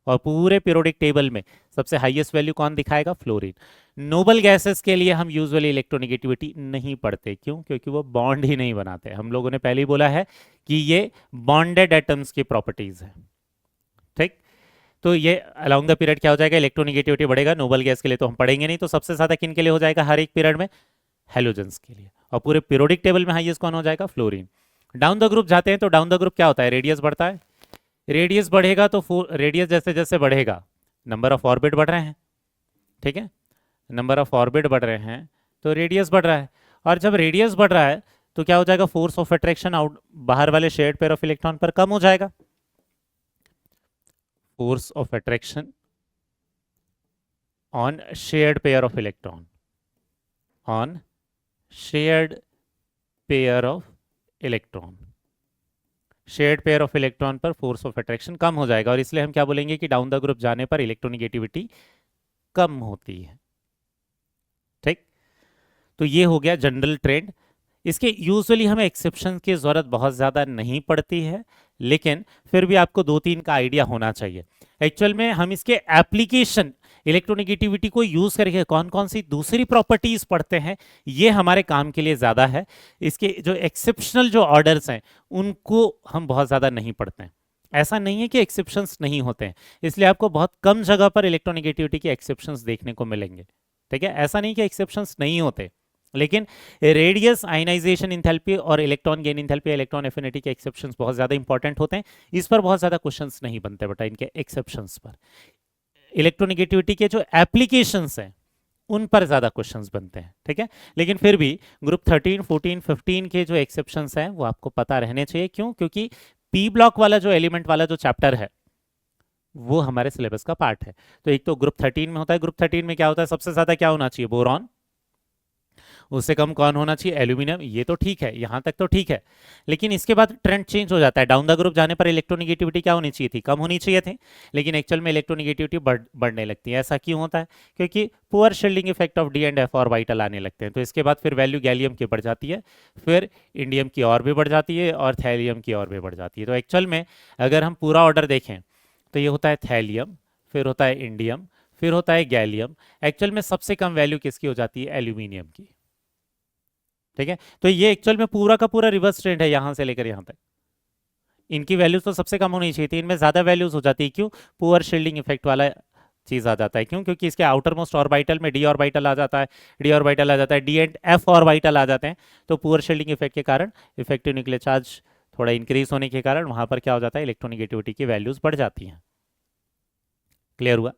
और पूरे पीरियोडिक टेबल में सबसे हाईएस्ट वैल्यू कौन दिखाएगा, फ्लोरीन। नोबल गैसेस के लिए हम यूजुअली इलेक्ट्रोनिगेटिविटी नहीं पढ़ते, क्यों, क्योंकि वो बॉन्ड ही नहीं बनाते। हम लोगों ने पहले ही बोला है कि ये बॉन्डेड एटम्स की प्रॉपर्टीज है। ठीक, तो ये अलोंग द पीरियड क्या हो जाएगा, इलेक्ट्रोनिगेटिविटी बढ़ेगा। नोबल गैस के लिए तो हम पढ़ेंगे नहीं, तो सबसे ज्यादा किन के लिए हो जाएगा हर एक पीरियड में, हेलोजेंस के लिए। और पूरे पीरियोडिक टेबल में हाईएस्ट कौन हो जाएगा, फ्लोरीन। डाउन द ग्रुप जाते हैं तो डाउन द ग्रुप क्या होता है, रेडियस बढ़ता है। रेडियस बढ़ेगा तो रेडियस जैसे जैसे बढ़ेगा नंबर ऑफ ऑर्बिट बढ़ रहे हैं। ठीक है, नंबर ऑफ ऑर्बिट बढ़ रहे हैं तो रेडियस बढ़ रहा है। और जब रेडियस बढ़ रहा है तो क्या हो जाएगा, फोर्स ऑफ अट्रैक्शन आउट बाहर वाले शेयर्ड पेयर ऑफ इलेक्ट्रॉन पर कम हो जाएगा। Force of attraction on shared pair of electron, on shared pair of electron, shared pair of electron पर फोर्स ऑफ अट्रैक्शन कम हो जाएगा और इसलिए हम क्या बोलेंगे कि डाउन द ग्रुप जाने पर इलेक्ट्रोनिगेटिविटी कम होती है। ठीक, तो ये हो गया जनरल ट्रेंड। इसके यूजुअली हमें एक्सेप्शन की ज़रूरत बहुत ज़्यादा नहीं पड़ती है, लेकिन फिर भी आपको दो तीन का आइडिया होना चाहिए। एक्चुअल में हम इसके एप्लीकेशन इलेक्ट्रोनिगेटिविटी को यूज़ करके कौन कौन सी दूसरी प्रॉपर्टीज़ पढ़ते हैं, ये हमारे काम के लिए ज़्यादा है। इसके जो एक्सेप्शनल जो ऑर्डर्स हैं उनको हम बहुत ज़्यादा नहीं पढ़ते हैं। ऐसा नहीं है कि एक्सेप्शंस नहीं होते हैं, इसलिए आपको बहुत कम जगह पर इलेक्ट्रोनिगेटिविटी के एक्सेप्शंस देखने को मिलेंगे। ठीक है, ऐसा नहीं कि एक्सेप्शंस नहीं होते, लेकिन रेडियस, आयनाइजेशन इंथैल्पी और electron gain enthalpy, electron affinity के एक्सेप्शंस बहुत ज़्यादा इंपॉर्टेंट होते हैं। इस पर बहुत ज़्यादा क्वेश्चंस नहीं बनते बेटा, इनके एक्सेप्शंस पर। इलेक्ट्रोनिगेटिविटी के जो एप्लीकेशंस हैं उन पर ज़्यादा क्वेश्चंस बनते हैं। ठीक है, लेकिन फिर भी ग्रुप 13, 14, 15 के जो एक्सेप्शंस हैं वो आपको पता रहने चाहिए। क्यों? क्योंकि पी ब्लॉक वाला जो एलिमेंट वाला जो चैप्टर है वो हमारे सिलेबस का पार्ट है। तो एक तो ग्रुप 13 में होता है, ग्रुप 13 में क्या होता है, सबसे ज़्यादा क्या होना चाहिए, बोरॉन, उससे कम कौन होना चाहिए, एल्यूमिनियम। ये तो ठीक है, यहां तक तो ठीक है, लेकिन इसके बाद ट्रेंड चेंज हो जाता है। डाउन द ग्रुप जाने पर इलेक्ट्रोनिगेटिविटी क्या होनी चाहिए थी, कम होनी चाहिए थी, लेकिन एक्चुअल में इलेक्ट्रोनिगेटिविटी बढ़ने लगती है। ऐसा क्यों होता है? क्योंकि poor shielding effect of D and F orbital आने लगते हैं। तो इसके बाद फिर वैल्यू गैलियम की बढ़ जाती है, फिर इंडियम की और भी बढ़ जाती है और थैलियम की और भी बढ़ जाती है। तो एक्चुअल में अगर हम पूरा ऑर्डर देखें तो ये होता है थैलियम, फिर होता है इंडियम, फिर होता है गैलियम। एक्चुअल में सबसे कम वैल्यू किसकी हो जाती है, एल्यूमिनियम की। ठीक है, तो ये एक्चुअल में पूरा का पूरा रिवर्स ट्रेंड है, यहां से लेकर यहां तक। इनकी वैल्यूज तो सबसे कम होनी चाहिए थी, इनमें ज्यादा वैल्यूज हो जाती है। क्यों? पुअर शील्डिंग इफेक्ट वाला चीज आ जाता है। क्यों? क्योंकि इसके आउटर मोस्ट ऑर्बिटल में डी ऑर्बिटल आ जाता है, डी ऑर्बिटल आ जाता है, डी एंड एफ ऑर्बिटल आ जाते हैं। तो पुअर शील्डिंग इफेक्ट के कारण इफेक्टिव न्यूक्लियर चार्ज थोड़ा इंक्रीज होने के कारण वहां पर क्या हो जाता है, इलेक्ट्रोनिगेटिविटी की वैल्यूज बढ़ जाती हैं। क्लियर हुआ?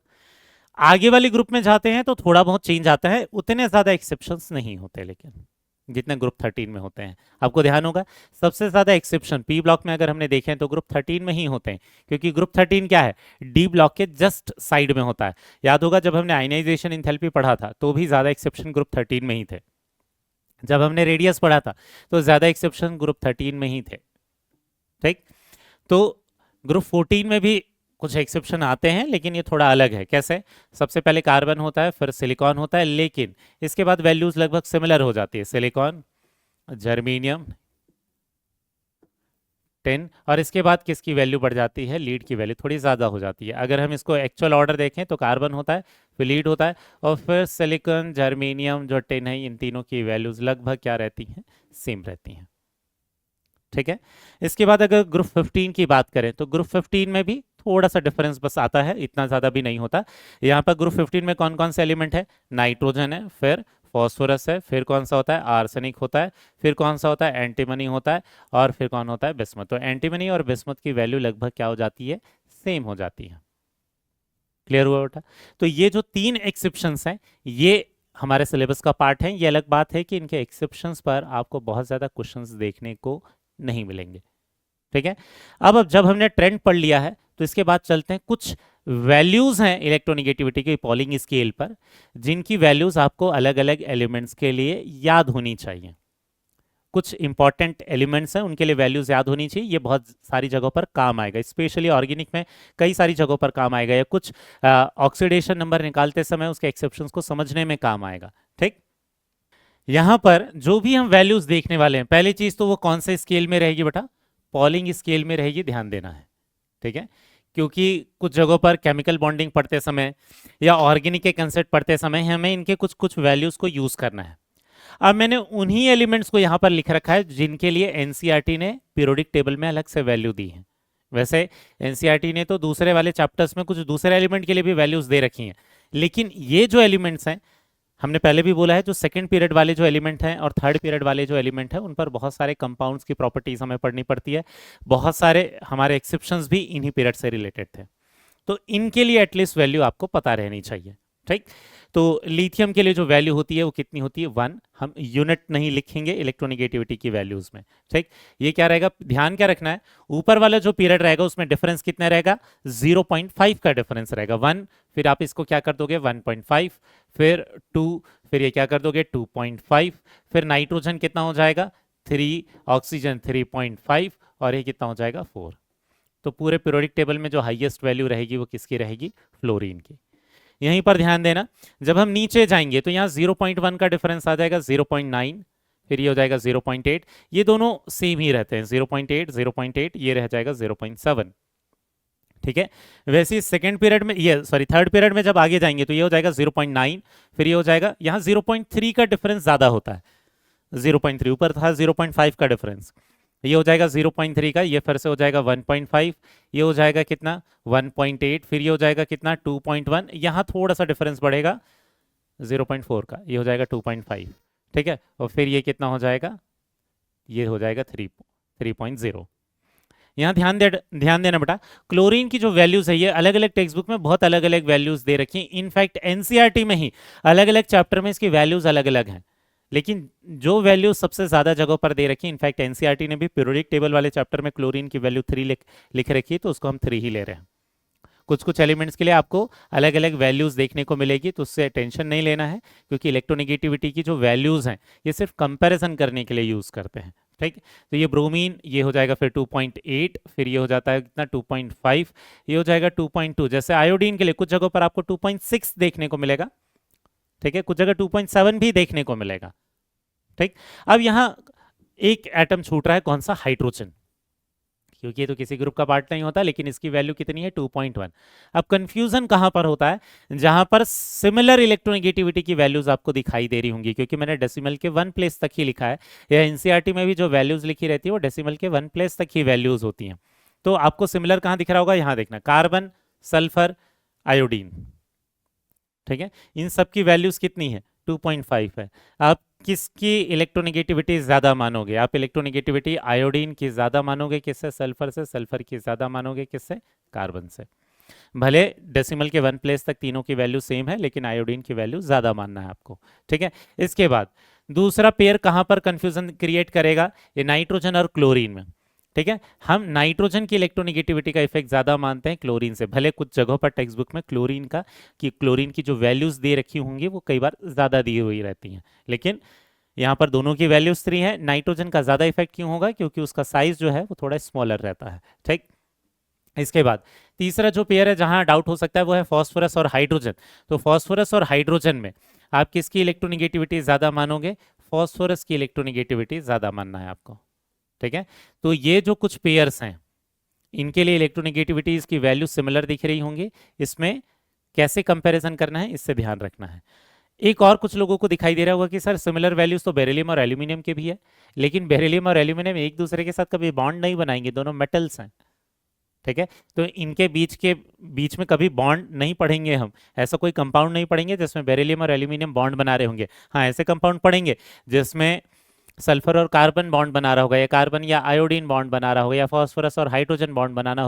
आगे वाले ग्रुप में जाते हैं तो थोड़ा बहुत चेंज आता है, उतने ज्यादा एक्सेप्शंस नहीं होते लेकिन जितने ग्रुप 13 में होते हैं। आपको ध्यान होगा सबसे ज्यादा एक्सेप्शन पी ब्लॉक में अगर हमने देखे तो ग्रुप 13 में ही होते हैं, क्योंकि ग्रुप 13 क्या है, डी ब्लॉक के जस्ट साइड में होता है। याद होगा जब हमने आयनाइजेशन इंथैल्पी पढ़ा था तो भी ज्यादा एक्सेप्शन ग्रुप 13 में ही थे। जब हमने रेडियस पढ़ा था तो ज्यादा एक्सेप्शन ग्रुप 13 में ही थे। ठीक, तो ग्रुप 14 में भी कुछ एक्सेप्शन आते हैं, लेकिन ये थोड़ा अलग है। कैसे? सबसे पहले कार्बन होता है, फिर सिलिकॉन होता है, लेकिन इसके बाद वैल्यूज लगभग सिमिलर हो जाती है। सिलिकॉन, जर्मीनियम, टिन, और इसके बाद किसकी वैल्यू बढ़ जाती है, लीड की वैल्यू थोड़ी ज़्यादा हो जाती है। अगर हम इसको एक्चुअल ऑर्डर देखें तो कार्बन होता है, फिर लीड होता है, और फिर सिलिकॉन, जर्मीनियम, जो टिन है, इन तीनों की वैल्यूज लगभग क्या रहती हैं, सेम रहती हैं। ठीक है, इसके बाद अगर ग्रुप 15 की बात करें तो ग्रुप 15 में भी थोड़ा सा डिफरेंस बस आता है, इतना ज़्यादा भी नहीं होता। यहाँ पर ग्रुप 15 में कौन कौन से एलिमेंट है, नाइट्रोजन है, फिर फॉस्फोरस है, फिर कौन सा होता है, आर्सेनिक होता है, फिर कौन सा होता है, एंटीमनी होता है, और फिर कौन होता है, बिस्मथ। तो एंटीमनी और बिस्मथ की वैल्यू लगभग क्या हो जाती है, सेम हो जाती है। क्लियर हुआ बेटा? तो ये जो तीन एक्सेप्शंस हैं ये हमारे सिलेबस का पार्ट है। ये अलग बात है कि इनके एक्सेप्शंस पर आपको बहुत ज़्यादा क्वेश्चंस देखने को नहीं मिलेंगे। ठीक है, अब जब हमने ट्रेंड पढ़ लिया है तो इसके बाद चलते हैं कुछ वैल्यूज हैं इलेक्ट्रोनिगेटिविटी के पॉलिंग स्केल पर, जिनकी वैल्यूज आपको अलग अलग एलिमेंट्स के लिए याद होनी चाहिए। कुछ इंपॉर्टेंट एलिमेंट्स हैं उनके लिए वैल्यूज याद होनी चाहिए। ये बहुत सारी जगहों पर काम आएगा, स्पेशली ऑर्गेनिक में कई सारी जगहों पर काम आएगा, या कुछ ऑक्सीडेशन नंबर निकालते समय उसके एक्सेप्शंस को समझने में काम आएगा। ठीक, यहां पर जो भी हम वैल्यूज देखने वाले हैं, पहली चीज तो वो कौन से स्केल में रहेगी बेटा, पॉलिंग स्केल में रहेगी, ध्यान देना है। ठीक है, क्योंकि कुछ जगहों पर केमिकल बॉन्डिंग पढ़ते समय या ऑर्गेनिक के कंसेप्ट पढ़ते समय हमें इनके कुछ कुछ वैल्यूज को यूज करना है। अब मैंने उन्हीं एलिमेंट्स को यहां पर लिख रखा है जिनके लिए एनसीईआरटी ने पीरियोडिक टेबल में अलग से वैल्यू दी है। वैसे एनसीईआरटी ने तो दूसरे वाले चैप्टर्स में कुछ दूसरे एलिमेंट के लिए भी वैल्यूज दे रखी हैं, लेकिन ये जो एलिमेंट्स हैं, हमने पहले भी बोला है, जो सेकंड पीरियड वाले जो एलिमेंट हैं और थर्ड पीरियड वाले जो एलिमेंट हैं उन पर बहुत सारे कंपाउंड्स की प्रॉपर्टीज हमें पढ़नी पड़ती है। बहुत सारे हमारे एक्सेप्शंस भी इन्हीं पीरियड से रिलेटेड थे, तो इनके लिए एटलीस्ट वैल्यू आपको पता रहनी चाहिए। ठीक। तो लिथियम के लिए जो वैल्यू होती है वो कितनी होती है 1, हम यूनिट नहीं लिखेंगे इलेक्ट्रोनिगेटिविटी की वैल्यूज में। ठीक, ये क्या रहेगा, ध्यान क्या रखना है, ऊपर वाला जो पीरियड रहेगा उसमें डिफरेंस कितना रहेगा 0.5 का डिफरेंस रहेगा, 1, फिर आप इसको क्या कर दोगे 1.5, फिर 2, फिर ये क्या कर दोगे 2.5, फिर नाइट्रोजन कितना हो जाएगा 3, ऑक्सीजन 3.5, और ये कितना हो जाएगा 4। तो पूरे पीरियोडिक टेबल में जो हाईएस्ट वैल्यू रहेगी वो किसकी रहेगी, फ्लोरीन की। यहीं पर ध्यान देना, जब हम नीचे जाएंगे तो यहाँ 0.1 का डिफरेंस आ जाएगा 0.9, फिर ये हो जाएगा 0.8, ये दोनों सेम ही रहते हैं 0.8 0.8, ये रह जाएगा 0.7। ठीक है, वैसे ही सेकंड पीरियड में, ये सॉरी थर्ड पीरियड में जब आगे जाएंगे तो ये हो जाएगा 0.9, फिर ये हो जाएगा, यहाँ 0.3 का डिफरेंस ज्यादा होता है, 0.3 ऊपर था 0.5 का डिफरेंस, ये हो जाएगा 0.3 का, ये फिर से हो जाएगा 1.5, ये हो जाएगा कितना 1.8, फिर ये हो जाएगा कितना 2.1, यहाँ थोड़ा सा डिफरेंस बढ़ेगा 0.4 का, ये हो जाएगा 2.5। ठीक है, और फिर ये कितना हो जाएगा, ये हो जाएगा 3.0। यहाँ ध्यान देना बेटा, क्लोरीन की जो वैल्यूज है ये अलग अलग टेक्स्ट बुक में बहुत अलग अलग वैल्यूज दे रखी हैं, इनफैक्ट एनसीईआरटी में ही अलग अलग चैप्टर में इसकी वैल्यूज अलग अलग हैं, लेकिन जो वैल्यू सबसे ज्यादा जगहों पर दे रखी है, इनफैक्ट एनसीईआरटी ने भी पीरियोडिक टेबल वाले चैप्टर में क्लोरीन की वैल्यू 3 लिख रखी है, तो उसको हम 3 ही ले रहे हैं। कुछ कुछ एलिमेंट्स के लिए आपको अलग अलग वैल्यूज देखने को मिलेगी, तो उससे टेंशन नहीं लेना है, क्योंकि इलेक्ट्रोनेगेटिविटी की जो वैल्यूज हैं ये सिर्फ कंपैरिजन करने के लिए यूज करते हैं। ठीक, तो ये ब्रोमीन ये हो जाएगा फिर 2.8, फिर ये हो जाता है कितना 2.5, ये हो जाएगा 2.2, जैसे आयोडीन के लिए कुछ जगहों पर आपको 2.6 देखने को मिलेगा, ठीक है, कुछ जगह 2.7 भी देखने को मिलेगा। ठीक, अब यहां एक एटम छूट रहा है, कौन सा, हाइड्रोजन, क्योंकि ये तो किसी ग्रुप का पार्ट नहीं होता, लेकिन इसकी वैल्यू कितनी है 2.1। अब कंफ्यूजन कहां पर होता है, जहां पर सिमिलर इलेक्ट्रोनेगेटिविटी की वैल्यूज आपको दिखाई दे रही होंगी, क्योंकि मैंने डेसिमल के 1 प्लेस तक ही लिखा है, या एनसीईआरटी में भी जो वैल्यूज लिखी रहती है वो डेसिमल के 1 प्लेस तक ही वैल्यूज होती हैं। तो आपको सिमिलर कहां दिख रहा होगा, यहां देखना, कार्बन, सल्फर, आयोडीन। ठीक है, इन सब की वैल्यूज कितनी है 2.5 है। आप किसकी इलेक्ट्रोनेगेटिविटी ज्यादा मानोगे, आप इलेक्ट्रोनेगेटिविटी आयोडीन की ज्यादा मानोगे, किससे, सल्फर से, सल्फर की ज्यादा मानोगे किससे, कार्बन से। भले डेसिमल के 1 प्लेस तक तीनों की वैल्यू सेम है, लेकिन आयोडीन की वैल्यू ज्यादा मानना है आपको। ठीक है, इसके बाद दूसरा पेयर कहां पर कंफ्यूजन क्रिएट करेगा, ये नाइट्रोजन और क्लोरीन में। ठीक है, हम नाइट्रोजन की इलेक्ट्रोनेगेटिविटी का इफेक्ट ज्यादा मानते हैं क्लोरीन से, भले कुछ जगहों पर टेक्स्ट बुक में क्लोरीन की जो वैल्यूज दे रखी होंगी वो कई बार ज्यादा दी हुई रहती हैं, लेकिन यहाँ पर दोनों की वैल्यूज 3 है। नाइट्रोजन का ज्यादा इफेक्ट क्यों होगा, क्योंकि उसका साइज जो है वो थोड़ा स्मॉलर रहता है। ठीक, इसके बाद तीसरा जो पेयर है जहां डाउट हो सकता है वो है फॉस्फोरस और हाइड्रोजन। तो फॉस्फोरस और हाइड्रोजन में आप किसकी इलेक्ट्रोनेगेटिविटी ज्यादा मानोगे, फॉस्फोरस की इलेक्ट्रोनेगेटिविटी ज्यादा मानना है आपको। ठीक है, तो ये जो कुछ पेयर्स हैं इनके लिए इलेक्ट्रोनेगेटिविटीज की वैल्यू सिमिलर दिख रही होंगी, इसमें कैसे कंपैरिजन करना है इससे ध्यान रखना है। एक और कुछ लोगों को दिखाई दे रहा होगा कि सर सिमिलर वैल्यूज तो बेरिलियम और एल्यूमिनियम के भी है, लेकिन बेरिलियम और एल्यूमिनियम एक दूसरे के साथ कभी बॉन्ड नहीं बनाएंगे, दोनों मेटल्स हैं। ठीक है, तो इनके बीच में कभी बॉन्ड नहीं पढ़ेंगे हम, ऐसा कोई कंपाउंड नहीं पढ़ेंगे जिसमें बेरिलियम और एल्यूमिनियम बॉन्ड बना रहे होंगे। हाँ, ऐसे कंपाउंड पढ़ेंगे जिसमें सल्फर और कार्बन बॉन्ड बना रहा होगा, या कार्बन या आयोडीन बॉन्ड बना रहा होगा, या फॉस्फोरस और हाइड्रोजन बॉन्ड बना रहा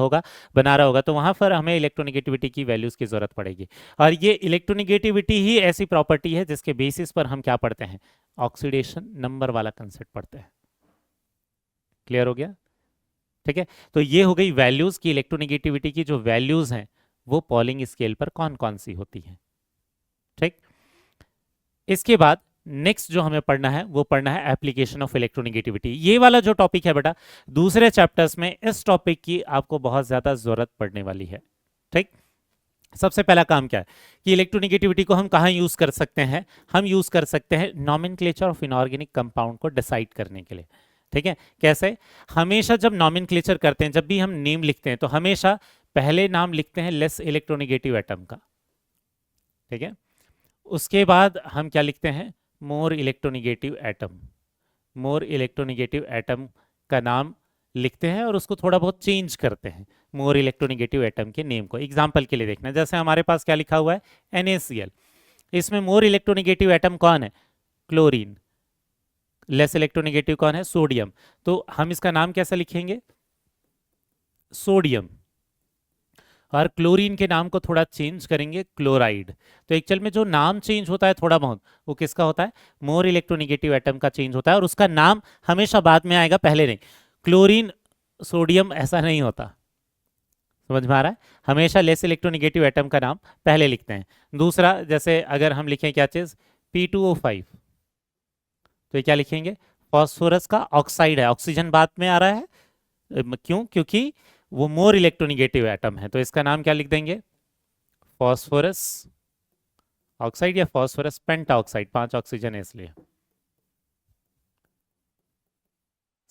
होगा, तो वहां पर हमें इलेक्ट्रोनेगेटिविटी की वैल्यूज की जरूरत पड़ेगी। और ये इलेक्ट्रोनेगेटिविटी ही ऐसी प्रॉपर्टी है जिसके बेसिस पर हम क्या पढ़ते हैं, ऑक्सीडेशन नंबर वाला कंसेप्ट पढ़ते हैं। क्लियर हो गया। ठीक है, तो ये हो गई वैल्यूज की, इलेक्ट्रोनेगेटिविटी की जो वैल्यूज हैं वो पॉलिंग स्केल पर कौन कौन सी होती हैं। ठीक, इसके बाद नेक्स्ट जो हमें पढ़ना है वो पढ़ना है एप्लीकेशन ऑफ इलेक्ट्रोनेगेटिविटी। ये वाला जो टॉपिक है बेटा दूसरे चैप्टर्स में इस टॉपिक की आपको बहुत ज्यादा जरूरत पड़ने वाली है। ठीक, सबसे पहला काम क्या है कि इलेक्ट्रोनेगेटिविटी को हम कहाँ यूज कर सकते हैं, हम यूज कर सकते हैं नॉमेनक्लेचर ऑफ इनऑर्गेनिक कंपाउंड को डिसाइड करने के लिए। ठीक है, कैसे, हमेशा जब नॉमेनक्लेचर करते हैं, जब भी हम नेम लिखते हैं तो हमेशा पहले नाम लिखते हैं लेस इलेक्ट्रोनेगेटिव एटम का। ठीक है, उसके बाद हम क्या लिखते हैं, more electronegative atom. More electronegative atom का नाम लिखते हैं और उसको थोड़ा बहुत चेंज करते हैं मोर इलेक्ट्रोनेगेटिव एटम के नेम को। एग्जांपल के लिए देखना, जैसे हमारे पास क्या लिखा हुआ है NaCl, इसमें मोर इलेक्ट्रोनेगेटिव एटम कौन है, क्लोरीन। लेस इलेक्ट्रोनेगेटिव कौन है, सोडियम। तो हम इसका नाम कैसा लिखेंगे, सोडियम। और क्लोरीन के नाम को थोड़ा चेंज करेंगे क्लोराइड। तो एक्चुअल में जो नाम चेंज होता है थोड़ा बहुत, वो किसका होता है? मोर इलेक्ट्रोनिगेटिव एटम का चेंज होता है, और उसका नाम हमेशा बाद में आएगा, पहले नहीं। क्लोरीन सोडियम ऐसा नहीं होता, समझ में आ रहा है? हमेशा लेस इलेक्ट्रोनिगेटिव एटम का नाम पहले लिखते हैं। दूसरा, जैसे अगर हम लिखें क्या चीज, P2O5, तो ये क्या लिखेंगे? फॉस्फोरस का ऑक्साइड है, ऑक्सीजन बाद में आ रहा है। क्यों? क्योंकि वो मोर इलेक्ट्रोनिगेटिव एटम है, तो इसका नाम क्या लिख देंगे? फॉस्फोरस ऑक्साइड या फॉस्फोरस पेंटा ऑक्साइड, 5 ऑक्सीजन है इसलिए।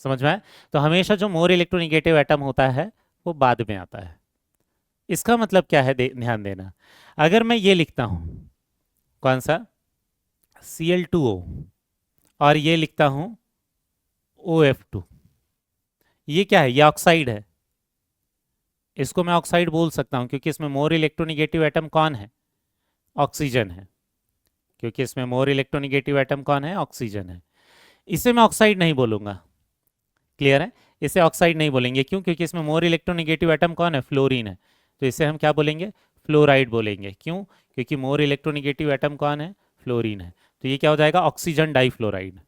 समझ में आया? तो हमेशा जो मोर इलेक्ट्रोनिगेटिव एटम होता है वो बाद में आता है। इसका मतलब क्या है, ध्यान देना। अगर मैं ये लिखता हूं, कौन सा, Cl2O, और ये लिखता हूं OF2, ये क्या है? ये ऑक्साइड है। इसको मैं ऑक्साइड बोल सकता हूं क्योंकि इसमें मोर इलेक्ट्रोनिगेटिव एटम कौन है? ऑक्सीजन है। क्योंकि इसमें मोर इलेक्ट्रोनिगेटिव एटम कौन है? ऑक्सीजन है। इसे मैं ऑक्साइड नहीं बोलूंगा, क्लियर है? इसे ऑक्साइड नहीं बोलेंगे, क्यों? क्योंकि इसमें मोर इलेक्ट्रोनिगेटिव एटम कौन है? फ्लोरीन है। तो इसे हम क्या बोलेंगे? फ्लोराइड बोलेंगे। क्यों? क्योंकि मोर इलेक्ट्रोनिगेटिव एटम कौन है? फ्लोरीन है। तो ये क्या हो जाएगा? Oxygen difluoride.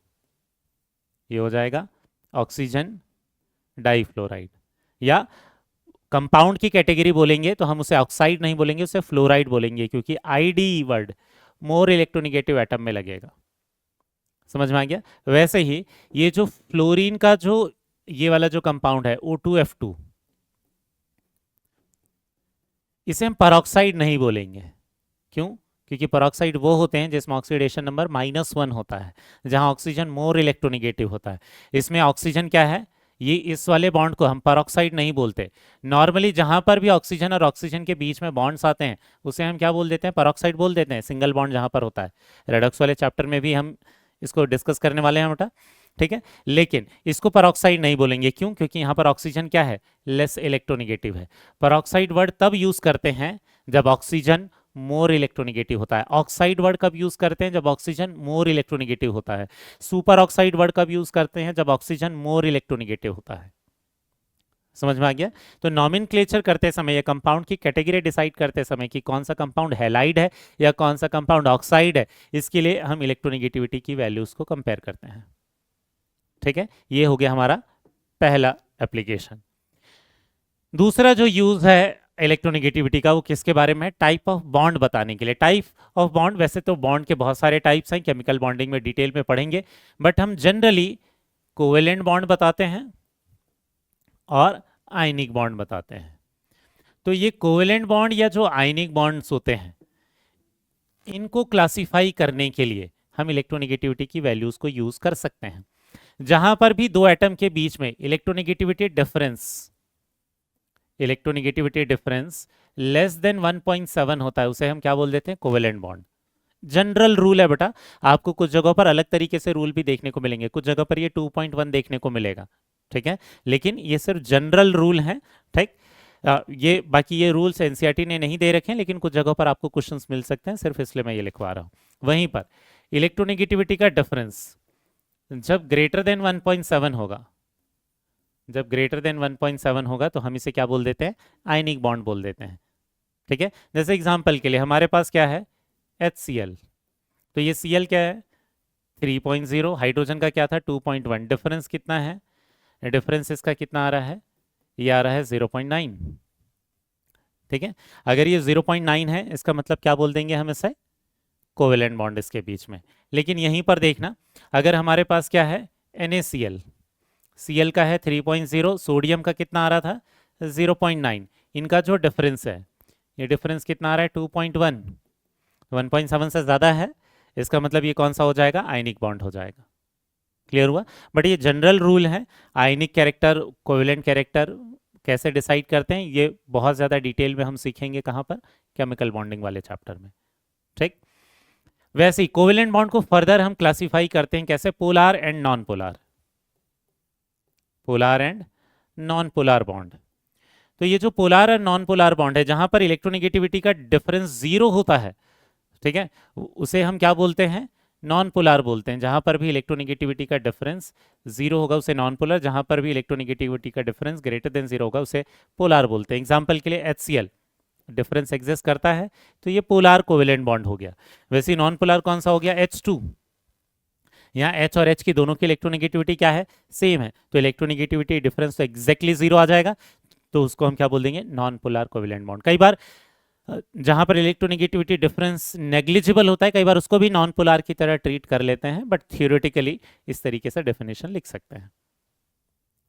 ये हो जाएगा ऑक्सीजन डाइफ्लोराइड। या कंपाउंड की कैटेगरी बोलेंगे तो हम उसे ऑक्साइड नहीं बोलेंगे, उसे फ्लोराइड बोलेंगे, क्योंकि ID word more electronegative atom में लगेगा। समझ में आ गया? वैसे ही ये जो फ्लोरीन का जो ये वाला जो कंपाउंड है O2F2, इसे हम परऑक्साइड नहीं बोलेंगे। क्यों? क्योंकि परऑक्साइड वो होते हैं जिसमें ऑक्सीडेशन नंबर -1 होता है, जहां ऑक्सीजन मोर इलेक्ट्रोनिगेटिव होता है। इसमें ऑक्सीजन क्या है? ये इस वाले बॉन्ड को हम परऑक्साइड नहीं बोलते। नॉर्मली जहां पर भी ऑक्सीजन और ऑक्सीजन के बीच में बॉन्ड्स आते हैं उसे हम क्या बोल देते हैं? परऑक्साइड बोल देते हैं, सिंगल बॉन्ड जहां पर होता है। रेडॉक्स वाले चैप्टर में भी हम इसको डिस्कस करने वाले हैं बेटा, ठीक है? लेकिन इसको परऑक्साइड नहीं बोलेंगे। क्यों? क्योंकि यहाँ पर ऑक्सीजन क्या है? लेस इलेक्ट्रोनिगेटिव है। परऑक्साइड वर्ड तब यूज करते हैं जब ऑक्सीजन मोर इलेक्ट्रोनिगेटिव होता है। ऑक्साइड वर्ड कब यूज करते हैं? जब ऑक्सीजन मोर इलेक्ट्रोनिगेटिव होता है। सुपर ऑक्साइड वर्ड कब यूज करते हैं? जब ऑक्सीजन मोर इलेक्ट्रोनिगेटिव होता है। समझ में आ गया? तो नॉमेनक्लेचर करते समय या कंपाउंड की कैटेगरी डिसाइड करते समय कि कौन सा कंपाउंड हैलाइड है या कौन सा कंपाउंड ऑक्साइड है, इसके लिए हम इलेक्ट्रोनिगेटिविटी की वैल्यूज को कंपेयर करते हैं। ठीक है? ये हो गया हमारा पहला एप्लीकेशन। दूसरा जो यूज है इलेक्ट्रोनिगेटिविटी का, वो किसके बारे में है? टाइप ऑफ बॉन्ड बताने के लिए। टाइप ऑफ बॉन्ड, वैसे तो बॉन्ड के बहुत सारे टाइप्स हैं, केमिकल बॉन्डिंग में डिटेल में पढ़ेंगे, बट हम जनरली कोवेलेंट बॉन्ड बताते हैं और आयनिक बॉन्ड बताते हैं। तो ये कोवेलेंट बॉन्ड या जो आयनिक बॉन्ड्स होते हैं, इनको क्लासिफाई करने के लिए हम इलेक्ट्रोनिगेटिविटी की वैल्यूज को यूज कर सकते हैं। जहां पर भी दो एटम के बीच में इलेक्ट्रोनिगेटिविटी डिफरेंस लेस देन 1.7 होता है, उसे हम क्या बोल देते हैं? Covalent bond. जनरल रूल है बेटा, आपको कुछ जगहों पर अलग तरीके से रूल भी देखने को मिलेंगे, कुछ जगह पर ये 2.1 देखने को मिलेगा, ठीक है? लेकिन ये सिर्फ जनरल रूल है, ठीक? ये बाकी ये रूल्स एनसीईआरटी ने नहीं दे रखे हैं, लेकिन कुछ जगहों पर आपको क्वेश्चंस मिल सकते हैं, सिर्फ इसलिए मैं ये लिखवा रहा हूँ। वहीं पर इलेक्ट्रोनिगेटिविटी का डिफरेंस जब ग्रेटर देन 1.7 होगा, जब ग्रेटर देन 1.7 होगा तो हम इसे क्या बोल देते हैं? आयनिक बॉन्ड बोल देते हैं, ठीक है? जैसे एग्जांपल के लिए हमारे पास क्या है? HCl। तो ये Cl क्या है? 3.0। हाइड्रोजन का क्या था? 2.1। डिफरेंस कितना है? डिफरेंस इसका कितना आ रहा है? ये आ रहा है 0.9, ठीक है? अगर ये 0.9 है, इसका मतलब क्या बोल देंगे हम इसे? कोवेलेंट बॉन्ड इसके बीच में। लेकिन यहीं पर देखना, अगर हमारे पास क्या है? NaCl, Cl का है 3.0, सोडियम का कितना आ रहा था? 0.9। इनका जो डिफरेंस है, ये डिफरेंस कितना आ रहा है? 2.1। 1.7 से ज़्यादा है, इसका मतलब ये कौन सा हो जाएगा? आयनिक बॉन्ड हो जाएगा। क्लियर हुआ? बट ये जनरल रूल है। आयनिक कैरेक्टर, कोवेलेंट कैरेक्टर कैसे डिसाइड करते हैं, ये बहुत ज़्यादा डिटेल में हम सीखेंगे कहाँ पर? केमिकल बॉन्डिंग वाले चैप्टर में, ठीक? वैसे ही कोवेलेंट बॉन्ड को फर्दर हम क्लासिफाई करते हैं कैसे? Polar and non polar, polar and non polar bond. तो ये जो पोलार और नॉन पोलार बॉन्ड है, जहां पर इलेक्ट्रोनिगेटिविटी का डिफरेंस 0 होता है, ठीक है, उसे हम क्या बोलते हैं? नॉन पोलार बोलते हैं। जहां पर भी इलेक्ट्रोनिगेटिविटी का डिफरेंस 0 होगा उसे नॉन पोलर, जहां पर भी इलेक्ट्रोनिगेटिविटी का डिफरेंस ग्रेटर देन 0 होगा उसे पोलार बोलते हैं। एग्जाम्पल के लिए HCl, डिफरेंस एग्जिस्ट करता है तो ये पोलर कोवेलेंट बॉन्ड हो गया। वैसे ही नॉन पोलर कौन सा हो गया, H2। यहाँ H और H की दोनों की इलेक्ट्रोनेगेटिविटी क्या है, सेम है, तो इलेक्ट्रोनेगेटिविटी डिफरेंस तो एग्जैक्टली जीरो आ जाएगा, तो उसको हम क्या बोल देंगे, नॉन पोलर कोवेलेंट बॉन्ड। कई बार जहां पर इलेक्ट्रोनेगेटिविटी डिफरेंस नेग्लिजिबल होता है, कई बार उसको भी नॉन पोलर की तरह ट्रीट कर लेते हैं, बट थियोरेटिकली इस तरीके से डेफिनेशन लिख सकते हैं।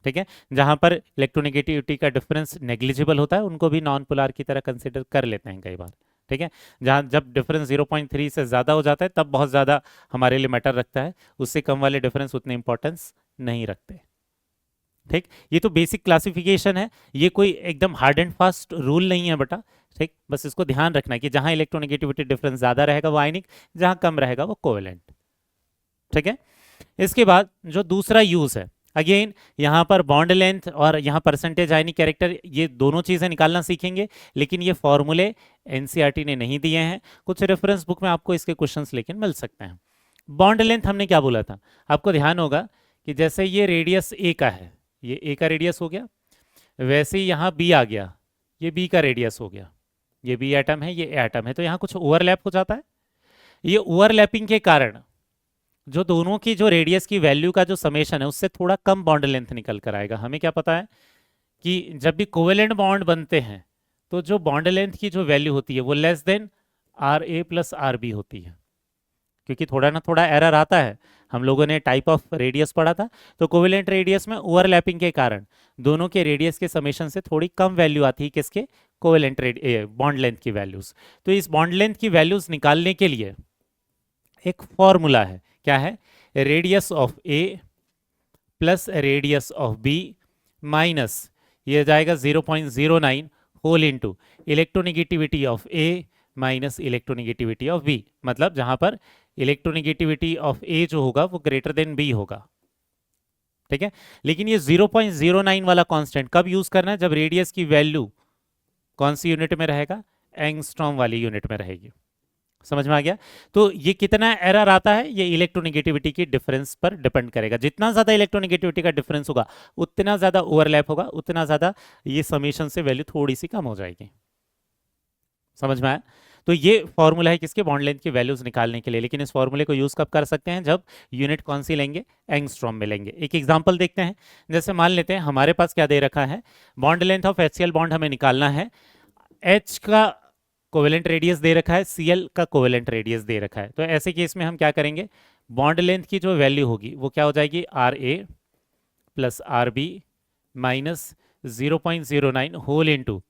ठीक है, जहां पर इलेक्ट्रोनेगेटिविटी का डिफरेंस नेग्लिजिबल होता है उनको भी नॉन पोलर की तरह कंसिडर कर लेते हैं कई बार। ठीक है, जहां जब डिफरेंस 0.3 से ज़्यादा हो जाता है तब बहुत ज़्यादा हमारे लिए मैटर रखता है, उससे कम वाले डिफरेंस उतने इंपॉर्टेंस नहीं रखते। ठीक, ये तो बेसिक क्लासिफिकेशन है, ये कोई एकदम हार्ड एंड फास्ट रूल नहीं है बेटा। ठीक, बस इसको ध्यान रखना है कि जहां इलेक्ट्रोनेगेटिविटी डिफरेंस ज़्यादा रहेगा वो आयनिक, जहां कम रहेगा वो कोवेलेंट। ठीक है, इसके बाद जो दूसरा यूज है, अगेन यहाँ पर बॉन्ड लेंथ और यहाँ परसेंटेज आयनिक कैरेक्टर, ये दोनों चीज़ें निकालना सीखेंगे, लेकिन ये फॉर्मूले एनसीईआरटी ने नहीं दिए हैं, कुछ रेफरेंस बुक में आपको इसके क्वेश्चंस लेकिन मिल सकते हैं। बॉन्ड लेंथ हमने क्या बोला था, आपको ध्यान होगा कि जैसे ये रेडियस ए का है, ये ए का रेडियस हो गया, वैसे ही यहाँ बी आ गया, ये बी का रेडियस हो गया, ये बी एटम है, ये ए एटम है, तो यहाँ कुछ ओवरलैप हो जाता है। ये ओवरलैपिंग के कारण जो दोनों की जो रेडियस की वैल्यू का जो समेशन है उससे थोड़ा कम बॉन्ड लेंथ निकल कर आएगा। हमें क्या पता है कि जब भी कोवेलेंट बॉन्ड बनते हैं तो जो बॉन्ड लेंथ की जो वैल्यू होती है वो less than R A plus R B होती है, क्योंकि थोड़ा ना थोड़ा एरर आता है। हम लोगों ने टाइप ऑफ रेडियस पढ़ा था, तो कोवेलेंट रेडियस में ओवरलैपिंग के कारण दोनों के रेडियस के समेशन से थोड़ी कम वैल्यू आती है किसके, कोवेलेंट बॉन्ड लेंथ की वैल्यूज। तो इस बॉन्ड लेंथ की वैल्यूज निकालने के लिए एक फॉर्मूला है, क्या है, radius of A plus radius of B minus ये जाएगा 0.09 whole into electronegativity of A minus electronegativity of B. मतलब जहां पर इलेक्ट्रोनेगेटिविटी ऑफ ए जो होगा वो ग्रेटर देन बी होगा। ठीक है, लेकिन ये 0.09 वाला कांस्टेंट कब यूज करना है, जब रेडियस की वैल्यू कौन सी यूनिट में रहेगा, एंगस्ट्रॉम वाली यूनिट में रहेगी। समझ में आ गया। तो ये कितना एरर आता है, ये इलेक्ट्रोनेगेटिविटी की डिफरेंस पर डिपेंड करेगा। जितना ज्यादा इलेक्ट्रोनेगेटिविटी का डिफरेंस होगा उतना ज्यादा ओवरलैप होगा, उतना ज्यादा ये समेशन से वैल्यू थोड़ी सी कम हो जाएगी। समझ में आया। तो ये फॉर्मूला है किसके, बॉन्ड लेंथ की वैल्यूज निकालने के लिए। लेकिन इस फॉर्मूले को यूज कब कर सकते हैं, जब यूनिट कौन सी लेंगे, एंगस्ट्रॉम में लेंगे। एक एग्जांपल देखते हैं, जैसे मान लेते हैं हमारे पास क्या दे रखा है, bond length of HCl bond हमें निकालना है, H का कोवेलेंट रेडियस दे रखा है, Cl का कोवेलेंट रेडियस दे रखा है। तो ऐसे केस में हम क्या करेंगे, बॉन्ड लेंथ की जो वैल्यू होगी वो क्या हो जाएगी, RA plus RB minus 0.09 whole into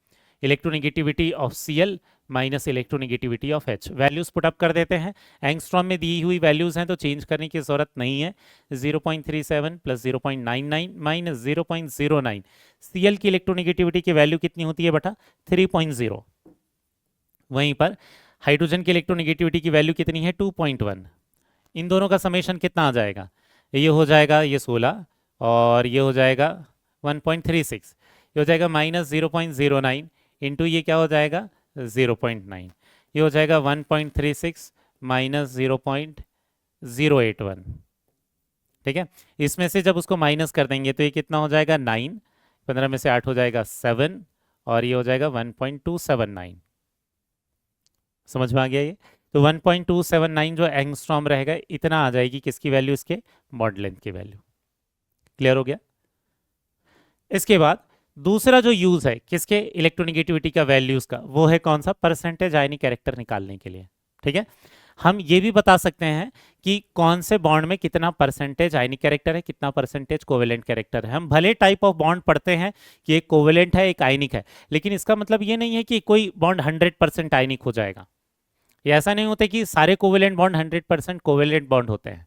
electronegativity of Cl minus electronegativity of H। Values put up कर देते हैं, एंगस्ट्रॉम में दी हुई वैल्यूज हैं तो चेंज करने की जरूरत नहीं है। 0.37 प्लस 0.99 माइनस 0.09, Cl की इलेक्ट्रोनेगेटिविटी की वैल्यू कितनी होती है बेटा, 3.0। वहीं पर हाइड्रोजन की इलेक्ट्रोनेगेटिविटी की वैल्यू कितनी है, 2.1। इन दोनों का समेशन कितना आ जाएगा, ये हो जाएगा ये 16 और ये हो जाएगा 1.36, ये हो जाएगा माइनस 0.09 इंटू ये क्या हो जाएगा 0.9, ये हो जाएगा 1.36 माइनस 0.081। ठीक है, इसमें से जब उसको माइनस कर देंगे तो ये कितना हो जाएगा 9, 15 में से 8 हो जाएगा 7 और ये हो जाएगा 1.279। समझ में आ गया ये। तो 1.279 जो एंगस्ट्रॉम रहेगा इतना आ जाएगी किसकी वैल्यू, इसके बॉन्ड लेंथ की वैल्यू। क्लियर हो गया। इसके बाद दूसरा जो यूज है किसके, इलेक्ट्रोनेगेटिविटी का वैल्यूज का, वो है कौन सा, परसेंटेज आयनिक कैरेक्टर निकालने के लिए। ठीक है, हम ये भी बता सकते हैं कि कौन से बॉन्ड में कितना परसेंटेज आयनिक कैरेक्टर है, कितना परसेंटेज कोवेलेंट कैरेक्टर है। हम भले टाइप ऑफ बॉन्ड पढ़ते हैं कि एक कोवेलेंट है एक आयनिक है, लेकिन इसका मतलब ये नहीं है कि कोई बॉन्ड 100% आयनिक हो जाएगा। ये ऐसा नहीं होता कि सारे कोवेलेंट बॉन्ड 100% कोवेलेंट बॉन्ड होते हैं,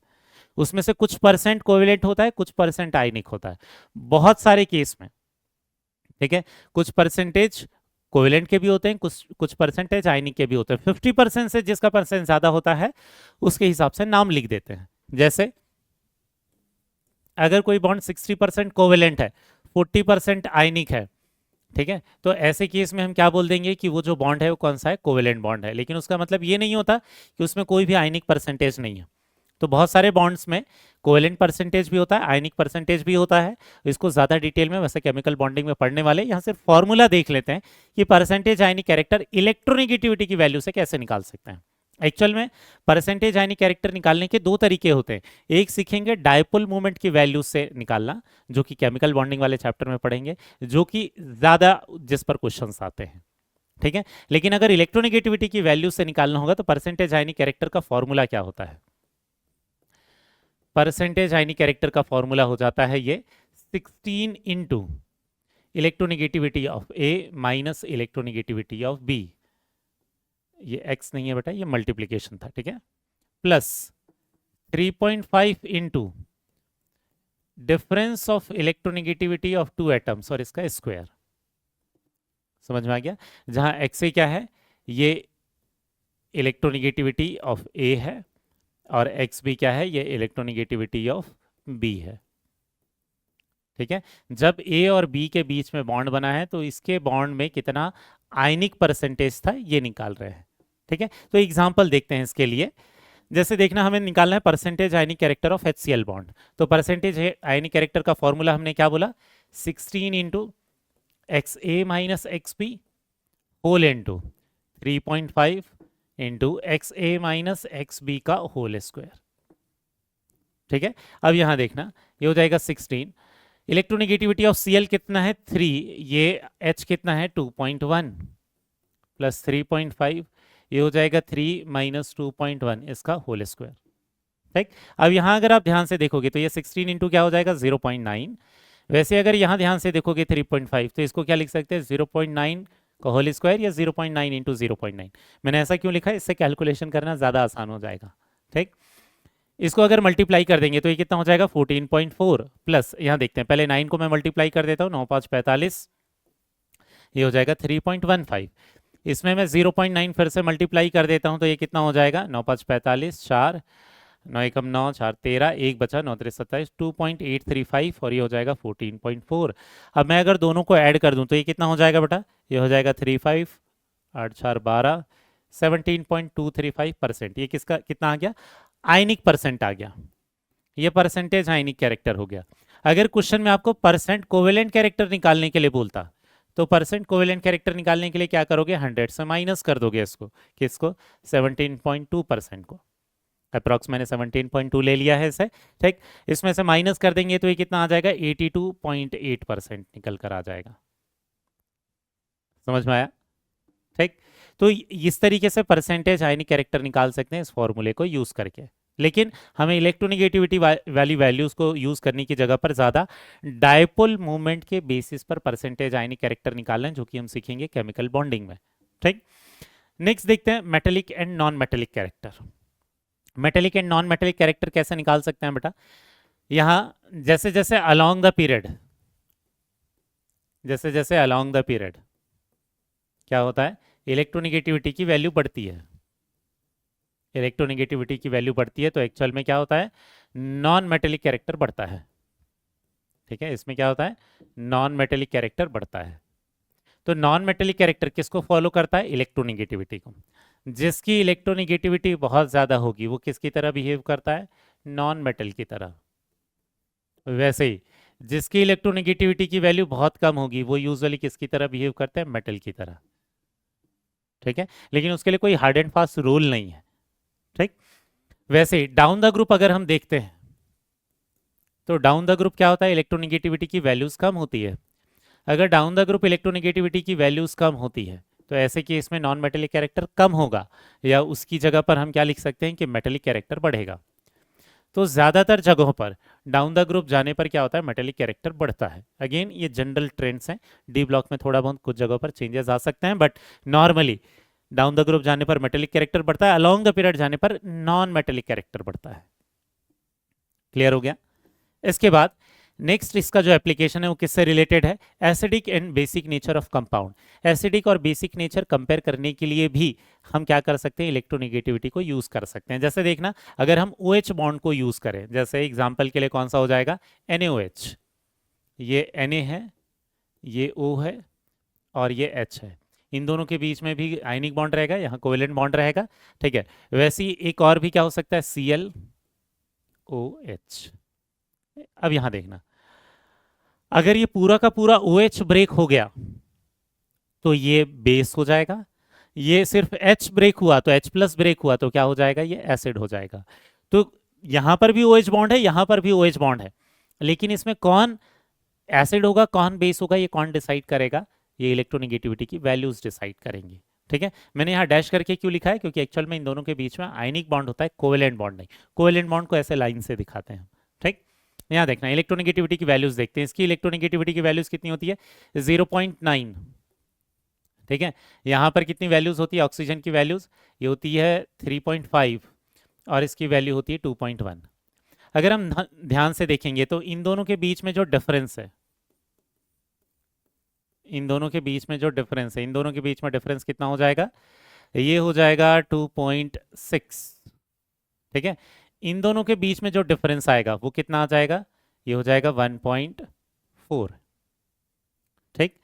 उसमें से कुछ परसेंट कोवेलेंट होता है, कुछ परसेंट आयनिक होता है, बहुत सारे केस में। ठीक है, कुछ परसेंटेज कोवेलेंट के भी होते हैं, कुछ परसेंटेज आयनिक के भी होते हैं। 50% से जिसका परसेंट ज्यादा होता है उसके हिसाब से नाम लिख देते हैं। जैसे अगर कोई बॉन्ड 60% कोवेलेंट है, 40% आयनिक है, ठीक है, तो ऐसे केस में हम क्या बोल देंगे कि वो जो बॉन्ड है वो कौन सा है, कोवेलेंट बॉन्ड है। लेकिन उसका मतलब ये नहीं होता कि उसमें कोई भी आयनिक परसेंटेज नहीं है। तो बहुत सारे बॉन्ड्स में कोवेलेंट परसेंटेज भी होता है, आयनिक परसेंटेज भी होता है। इसको ज़्यादा डिटेल में वैसे केमिकल बॉन्डिंग में पढ़ने वाले यहाँ सिर्फ फॉर्मूला देख लेते हैं कि परसेंटेज आयनिक कैरेक्टर इलेक्ट्रोनेगेटिविटी की वैल्यू से कैसे निकाल सकते हैं। एक्चुअल में परसेंटेज आयनिक कैरेक्टर निकालने के दो तरीके होते हैं। एक सीखेंगे डायपोल मोमेंट की वैल्यू से निकालना, जो कि केमिकल बॉन्डिंग वाले चैप्टर में पढ़ेंगे, जो कि ज्यादा जिस पर क्वेश्चंस आते हैं, ठीक है। लेकिन अगर इलेक्ट्रोनेगेटिविटी की वैल्यू से निकालना होगा तो परसेंटेज आयनिक कैरेक्टर का फॉर्मूला क्या होता है? परसेंटेज आयनिक कैरेक्टर का फॉर्मूला हो जाता है ये 16 into electronegativity of A minus electronegativity of B. ये एक्स नहीं है बेटा, ये मल्टीप्लीकेशन था, ठीक है, plus 3.5 into difference of electronegativity of two atoms और इसका स्क्वायर। समझ में आ गया? जहां एक्स ए क्या है, ये इलेक्ट्रोनेगेटिविटी ऑफ ए है, और एक्स बी क्या है, ये इलेक्ट्रोनेगेटिविटी ऑफ बी है, ठीक है। जब ए और बी के बीच में बॉन्ड बना है तो इसके बॉन्ड में कितना आयनिक परसेंटेज था ये निकाल रहे हैं, ठीक है। तो एग्जांपल देखते हैं इसके लिए। जैसे देखना, हमें निकालना है percentage ionic character of HCl bond. तो परसेंटेज आयनिक कैरेक्टर का फॉर्मूला हमने क्या बोला, 16 into X A minus X B whole into 3.5 into X A minus X B का होल स्क्वायर, ठीक है। अब यहां देखना, ये हो जाएगा 16। इलेक्ट्रोनेगेटिविटी ऑफ Cl कितना है, 3, ये H कितना है 2.1 प्लस 3.5, ये हो जाएगा 3 माइनस 2.1 इसका होल स्क्वायर, ठीक। अब यहाँ अगर आप ध्यान से देखोगे तो ये 16 इंटू क्या हो जाएगा 0.9। वैसे अगर यहाँ ध्यान से देखोगे 3.5, तो इसको क्या लिख सकते हैं 0.9 का होल स्क्वायर या 0.9 इंटू 0.9। मैंने ऐसा क्यों लिखा है, इससे कैलकुलेशन करना ज़्यादा आसान हो जाएगा, ठीक। इसको अगर मल्टीप्लाई कर देंगे तो ये कितना हो जाएगा 14.4 प्लस, यहाँ देखते हैं पहले 9 को मैं मल्टीप्लाई कर देता हूँ, 9 5 45, ये हो जाएगा 3.15। इसमें मैं 0.9 फिर से मल्टीप्लाई कर देता हूँ तो ये कितना हो जाएगा 9 5 45, 4 9 एकम 9, 4 13, 1 बचा 9 3 27, 2.835 और ये हो जाएगा 14.4। अब मैं अगर दोनों को ऐड कर दूं तो ये कितना हो जाएगा बेटा, ये हो जाएगा 35, 8 4 12, 17.235%। ये किसका कितना आ गया, आयनिक परसेंट आ गया। ये परसेंटेज आयनिक कैरेक्टर हो गया। अगर क्वेश्चन में आपको परसेंट कोवेलेंट कैरेक्टर निकालने के लिए बोलता तो परसेंट कोवेलेंट कैरेक्टर निकालने के लिए क्या करोगे, 100 से माइनस कर दोगे इसको, किसको 17.2% को। अप्रॉक्स मैंने 17.2 ले लिया है इसे, ठीक। इसमें से माइनस कर देंगे तो ये कितना आ जाएगा 82.8% निकल कर आ जाएगा। समझ में आया, ठीक। तो इस तरीके से परसेंटेज आयनिक कैरेक्टर निकाल सकते हैं इस फॉर्मूले को यूज करके। लेकिन हमें इलेक्ट्रोनेगेटिविटी वाली वैल्यूज को यूज करने की जगह पर ज्यादा डायपोल मूवमेंट के बेसिस पर परसेंटेज आयनिक कैरेक्टर निकालना है, जो कि हम सीखेंगे केमिकल बॉन्डिंग में, ठीक। नेक्स्ट देखते हैं metallic and non metallic character. Metallic and non metallic character कैसे निकाल सकते हैं बेटा, यहां जैसे जैसे अलोंग द पीरियड, जैसे जैसे अलोंग द पीरियड क्या होता है, इलेक्ट्रोनेगेटिविटी की वैल्यू बढ़ती है। इलेक्ट्रोनेगेटिविटी की वैल्यू बढ़ती है तो एक्चुअल में क्या होता है, नॉन मेटेलिक कैरेक्टर बढ़ता है, ठीक है। इसमें क्या होता है, नॉन मेटेलिक कैरेक्टर बढ़ता है। तो नॉन मेटेलिक कैरेक्टर किसको फॉलो करता है, इलेक्ट्रोनेगेटिविटी को। जिसकी इलेक्ट्रोनेगेटिविटी बहुत ज्यादा होगी वो किसकी तरह बिहेव करता है, नॉन मेटल की तरह। वैसे ही जिसकी इलेक्ट्रोनेगेटिविटी की वैल्यू बहुत कम होगी वो यूजुअली किसकी तरह बिहेव करते हैं, मेटल की तरह, ठीक है। लेकिन उसके लिए कोई हार्ड एंड फास्ट रूल नहीं है, ठीक। वैसे डाउन द ग्रुप अगर हम देखते हैं तो डाउन द ग्रुप क्या होता है, इलेक्ट्रोनेगेटिविटी की वैल्यूज कम होती है। अगर डाउन द ग्रुप इलेक्ट्रोनेगेटिविटी की वैल्यूज कम होती है तो ऐसे केस में नॉन मेटेलिक कैरेक्टर कम होगा, या उसकी जगह पर हम क्या लिख सकते हैं कि मेटेलिक कैरेक्टर बढ़ेगा। तो ज्यादातर जगहों पर डाउन द ग्रुप जाने पर क्या होता है, मेटेलिक कैरेक्टर बढ़ता है। अगेन ये जनरल ट्रेंड्स हैं, डी ब्लॉक में थोड़ा बहुत कुछ जगहों पर चेंजेस आ सकते हैं, but normally down the group जाने पर मेटेलिक कैरेक्टर बढ़ता है, अलोंग द पीरियड जाने पर नॉन मेटेलिक कैरेक्टर बढ़ता है। क्लियर हो गया। इसके बाद नेक्स्ट इसका जो एप्लीकेशन है वो किससे रिलेटेड है, acidic and basic nature of compound. Acidic और बेसिक नेचर कंपेयर करने के लिए भी हम क्या कर सकते हैं, इलेक्ट्रोनेगेटिविटी को यूज कर सकते हैं। जैसे देखना, अगर हम OH बॉन्ड को यूज करें, जैसे एग्जांपल के लिए कौन सा हो जाएगा, NaOH, ये Na है, ये O है और ये H है। इन दोनों के बीच में भी आयनिक बॉन्ड रहेगा, यहाँ कोवेलेंट बॉन्ड रहेगा, ठीक है। वैसे ही एक और भी क्या हो सकता है, ClOH। अब यहां देखना, अगर ये पूरा का पूरा OH ब्रेक हो गया तो ये बेस हो जाएगा। ये सिर्फ H ब्रेक हुआ तो H प्लस ब्रेक हुआ तो क्या हो जाएगा, ये एसिड हो जाएगा। तो यहां पर भी OH बॉन्ड है, यहां पर भी OH बॉन्ड है, लेकिन इसमें कौन एसिड होगा कौन बेस होगा ये कौन डिसाइड करेगा, ये इलेक्ट्रोनेगेटिविटी की वैल्यूज डिसाइड करेंगे। ठीक है, मैंने यहाँ डैश करके क्यों लिखा है, क्योंकि एक्चुअल में इन दोनों के बीच में आयनिक बॉन्ड होता है, कोवेलेंट बॉन्ड नहीं। कोवेलेंट बॉन्ड को ऐसे लाइन से दिखाते हैं। ठीक, यहाँ देखना इलेक्ट्रोनेगेटिविटी की वैल्यूज देखते हैं। इसकी इलेक्ट्रोनेगेटिविटी की वैल्यूज कितनी होती है, 0.9। ठीक है, यहाँ पर कितनी वैल्यूज होती है ऑक्सीजन की वैल्यूज, ये होती है 3.5 और इसकी वैल्यू होती है 2.1। अगर हम ध्यान से देखेंगे तो इन दोनों के बीच में जो डिफरेंस है, इन दोनों के बीच में जो डिफरेंस है, इन दोनों के बीच में डिफरेंस कितना हो जाएगा, ये हो जाएगा 2.6। ठीक है, इन दोनों के बीच में जो डिफरेंस आएगा वो कितना आ जाएगा, ये हो जाएगा 1.4। ठीक,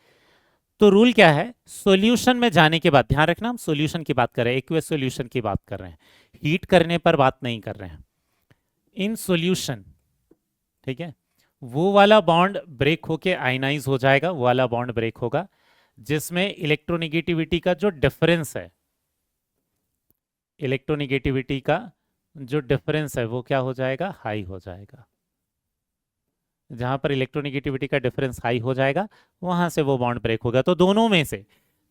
तो रूल क्या है, सॉल्यूशन में जाने के बाद ध्यान रखना हम सॉल्यूशन की बात कर रहे हैं, एक्वियस सॉल्यूशन की बात कर रहे हैं, हीट करने पर बात नहीं कर रहे हैं। इन सॉल्यूशन, ठीक है, वो वाला बॉन्ड ब्रेक होके आयनाइज हो जाएगा, वो वाला बॉन्ड ब्रेक होगा जिसमें इलेक्ट्रोनेगेटिविटी का जो डिफरेंस है, इलेक्ट्रोनेगेटिविटी का जो डिफरेंस है वो क्या हो जाएगा, हाई हो जाएगा। जहां पर इलेक्ट्रोनेगेटिविटी का डिफरेंस हाई हो जाएगा वहां से वो बॉन्ड ब्रेक होगा। तो दोनों में से,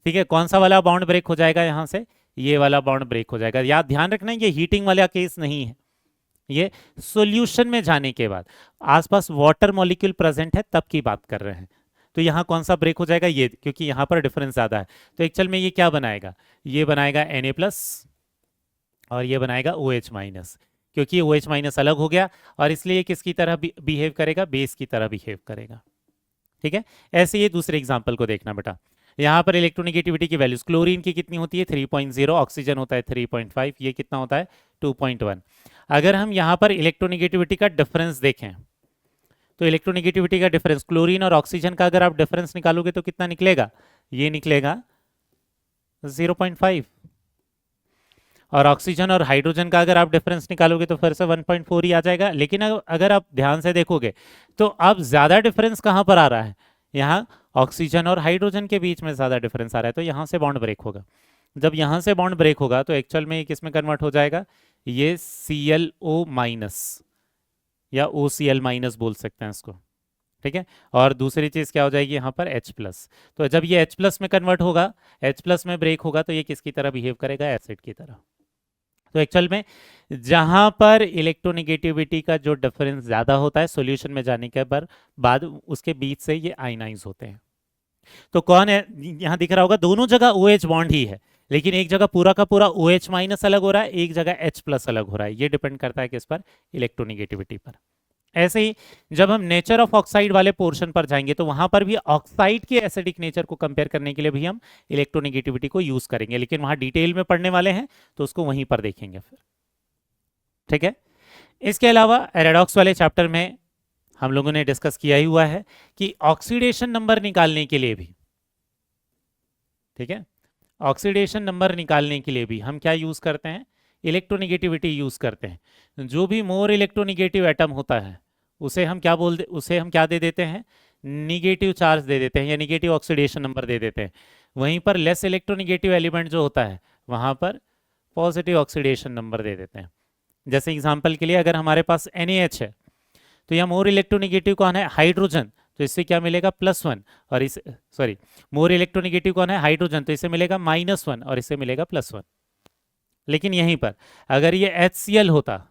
ठीक है, कौन सा वाला बॉन्ड ब्रेक हो जाएगा, यहां से ये वाला बॉन्ड ब्रेक हो जाएगा। याद ध्यान रखना ये हीटिंग वाला केस नहीं है, ये सॉल्यूशन में जाने के बाद आसपास वाटर मॉलिक्यूल प्रेजेंट है तब की बात कर रहे हैं। तो यहाँ कौन सा ब्रेक हो जाएगा, ये, क्योंकि यहाँ पर डिफरेंस ज्यादा है। तो एक्चुअल में ये क्या बनाएगा, ये बनाएगा Na+ और ये बनाएगा OH-, क्योंकि OH- अलग हो गया और इसलिए किसकी तरह बिहेव करेगा, बेस की तरह बिहेव करेगा। ठीक है, ऐसे ये दूसरे एग्जाम्पल को देखना बेटा। यहाँ पर इलेक्ट्रोनेगेटिविटी की वैल्यूज, क्लोरीन की कितनी होती है 3.0, ऑक्सीजन होता है 3.5, ये कितना होता है 2.1। अगर हम यहाँ पर इलेक्ट्रोनेगेटिविटी का डिफरेंस देखें तो इलेक्ट्रोनेगेटिविटी का डिफरेंस क्लोरीन और ऑक्सीजन का अगर आप डिफरेंस निकालोगे तो कितना निकलेगा, ये निकलेगा 0.5, और ऑक्सीजन और हाइड्रोजन का अगर आप डिफरेंस निकालोगे तो फिर से 1.4 ही आ जाएगा। लेकिन अगर आप ध्यान से देखोगे तो अब ज्यादा डिफरेंस कहां पर आ रहा है, यहाँ ऑक्सीजन और हाइड्रोजन के बीच में ज्यादा डिफरेंस आ रहा है, तो यहां से बॉन्ड ब्रेक होगा। जब यहां से बॉन्ड ब्रेक होगा तो एक्चुअल में किस में कन्वर्ट हो जाएगा, ये ClO- या OCl- बोल सकते हैं इसको। ठीक है, और दूसरी चीज क्या हो जाएगी यहाँ पर H+। तो जब ये H+ में कन्वर्ट होगा, H+ में ब्रेक होगा तो ये किसकी तरह बिहेव करेगा, एसिड की तरह। तो एक्चुअल में जहां पर इलेक्ट्रोनेगेटिविटी का जो डिफरेंस ज्यादा होता है सॉल्यूशन में जाने के बाद उसके बीच से ये आयनाइज होते हैं। तो कौन है, यहां दिख रहा होगा दोनों जगह OH बॉन्ड ही है, लेकिन एक जगह पूरा का पूरा OH- अलग हो रहा है, एक जगह H+ अलग हो रहा है। ये डिपेंड करता है किस पर, इलेक्ट्रोनेगेटिविटी पर। ऐसे ही जब हम नेचर ऑफ ऑक्साइड वाले पोर्शन पर जाएंगे तो वहां पर भी ऑक्साइड के एसिडिक नेचर को कंपेयर करने के लिए भी हम इलेक्ट्रोनेगेटिविटी को यूज करेंगे, लेकिन वहां डिटेल में पढ़ने वाले हैं तो उसको वहीं पर देखेंगे फिर। ठीक है, इसके अलावा रेडॉक्स वाले चैप्टर में हम लोगों ने डिस्कस किया ही हुआ है कि ऑक्सीडेशन नंबर निकालने के लिए भी, ठीक है, ऑक्सीडेशन नंबर निकालने के लिए भी हम क्या यूज करते हैं, इलेक्ट्रोनेगेटिविटी यूज करते हैं। जो भी मोर इलेक्ट्रोनेगेटिव एटम होता है उसे हम क्या उसे हम क्या दे देते हैं, निगेटिव चार्ज दे देते हैं या निगेटिव ऑक्सीडेशन नंबर दे देते हैं। वहीं पर लेस इलेक्ट्रोनेगेटिव एलिमेंट जो होता है वहां पर पॉजिटिव ऑक्सीडेशन नंबर दे देते हैं। जैसे एग्जांपल के लिए अगर हमारे पास NaH है तो यह मोर इलेक्ट्रोनेगेटिव कौन है, हाइड्रोजन, तो इससे क्या मिलेगा +1, और इस सॉरी मोर इलेक्ट्रोनेगेटिव कौन है, हाइड्रोजन, तो इसे मिलेगा -1 और इसे मिलेगा +1। लेकिन यहीं पर अगर ये HCl होता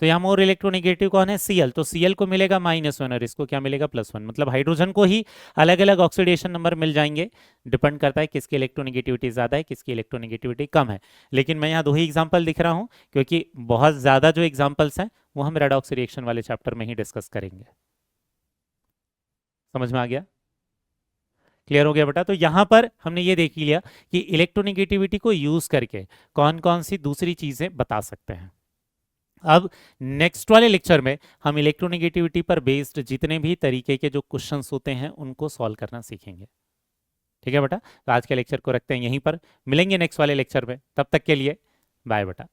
तो यहाँ मोर इलेक्ट्रोनेगेटिव कौन है, Cl, तो Cl को मिलेगा -1 और इसको क्या मिलेगा +1। मतलब हाइड्रोजन को ही अलग अलग ऑक्सीडेशन नंबर मिल जाएंगे, डिपेंड करता है किसकी इलेक्ट्रोनेगेटिविटी ज्यादा है किसकी इलेक्ट्रोनेगेटिविटी कम है। लेकिन मैं यहाँ दो ही एग्जाम्पल दिख रहा हूँ क्योंकि बहुत ज्यादा जो एग्जाम्पल्स हैं वो हम रेडॉक्स रिएक्शन वाले चैप्टर में ही डिस्कस करेंगे। समझ में आ गया, क्लियर हो गया बेटा। तो यहां पर हमने ये देख लिया कि इलेक्ट्रोनेगेटिविटी को यूज करके कौन कौन सी दूसरी चीजें बता सकते हैं। अब नेक्स्ट वाले लेक्चर में हम इलेक्ट्रोनेगेटिविटी पर बेस्ड जितने भी तरीके के जो क्वेश्चंस होते हैं उनको सॉल्व करना सीखेंगे। ठीक है बेटा, तो आज के लेक्चर को रखते हैं यहीं पर, मिलेंगे नेक्स्ट वाले लेक्चर में, तब तक के लिए बाय बेटा।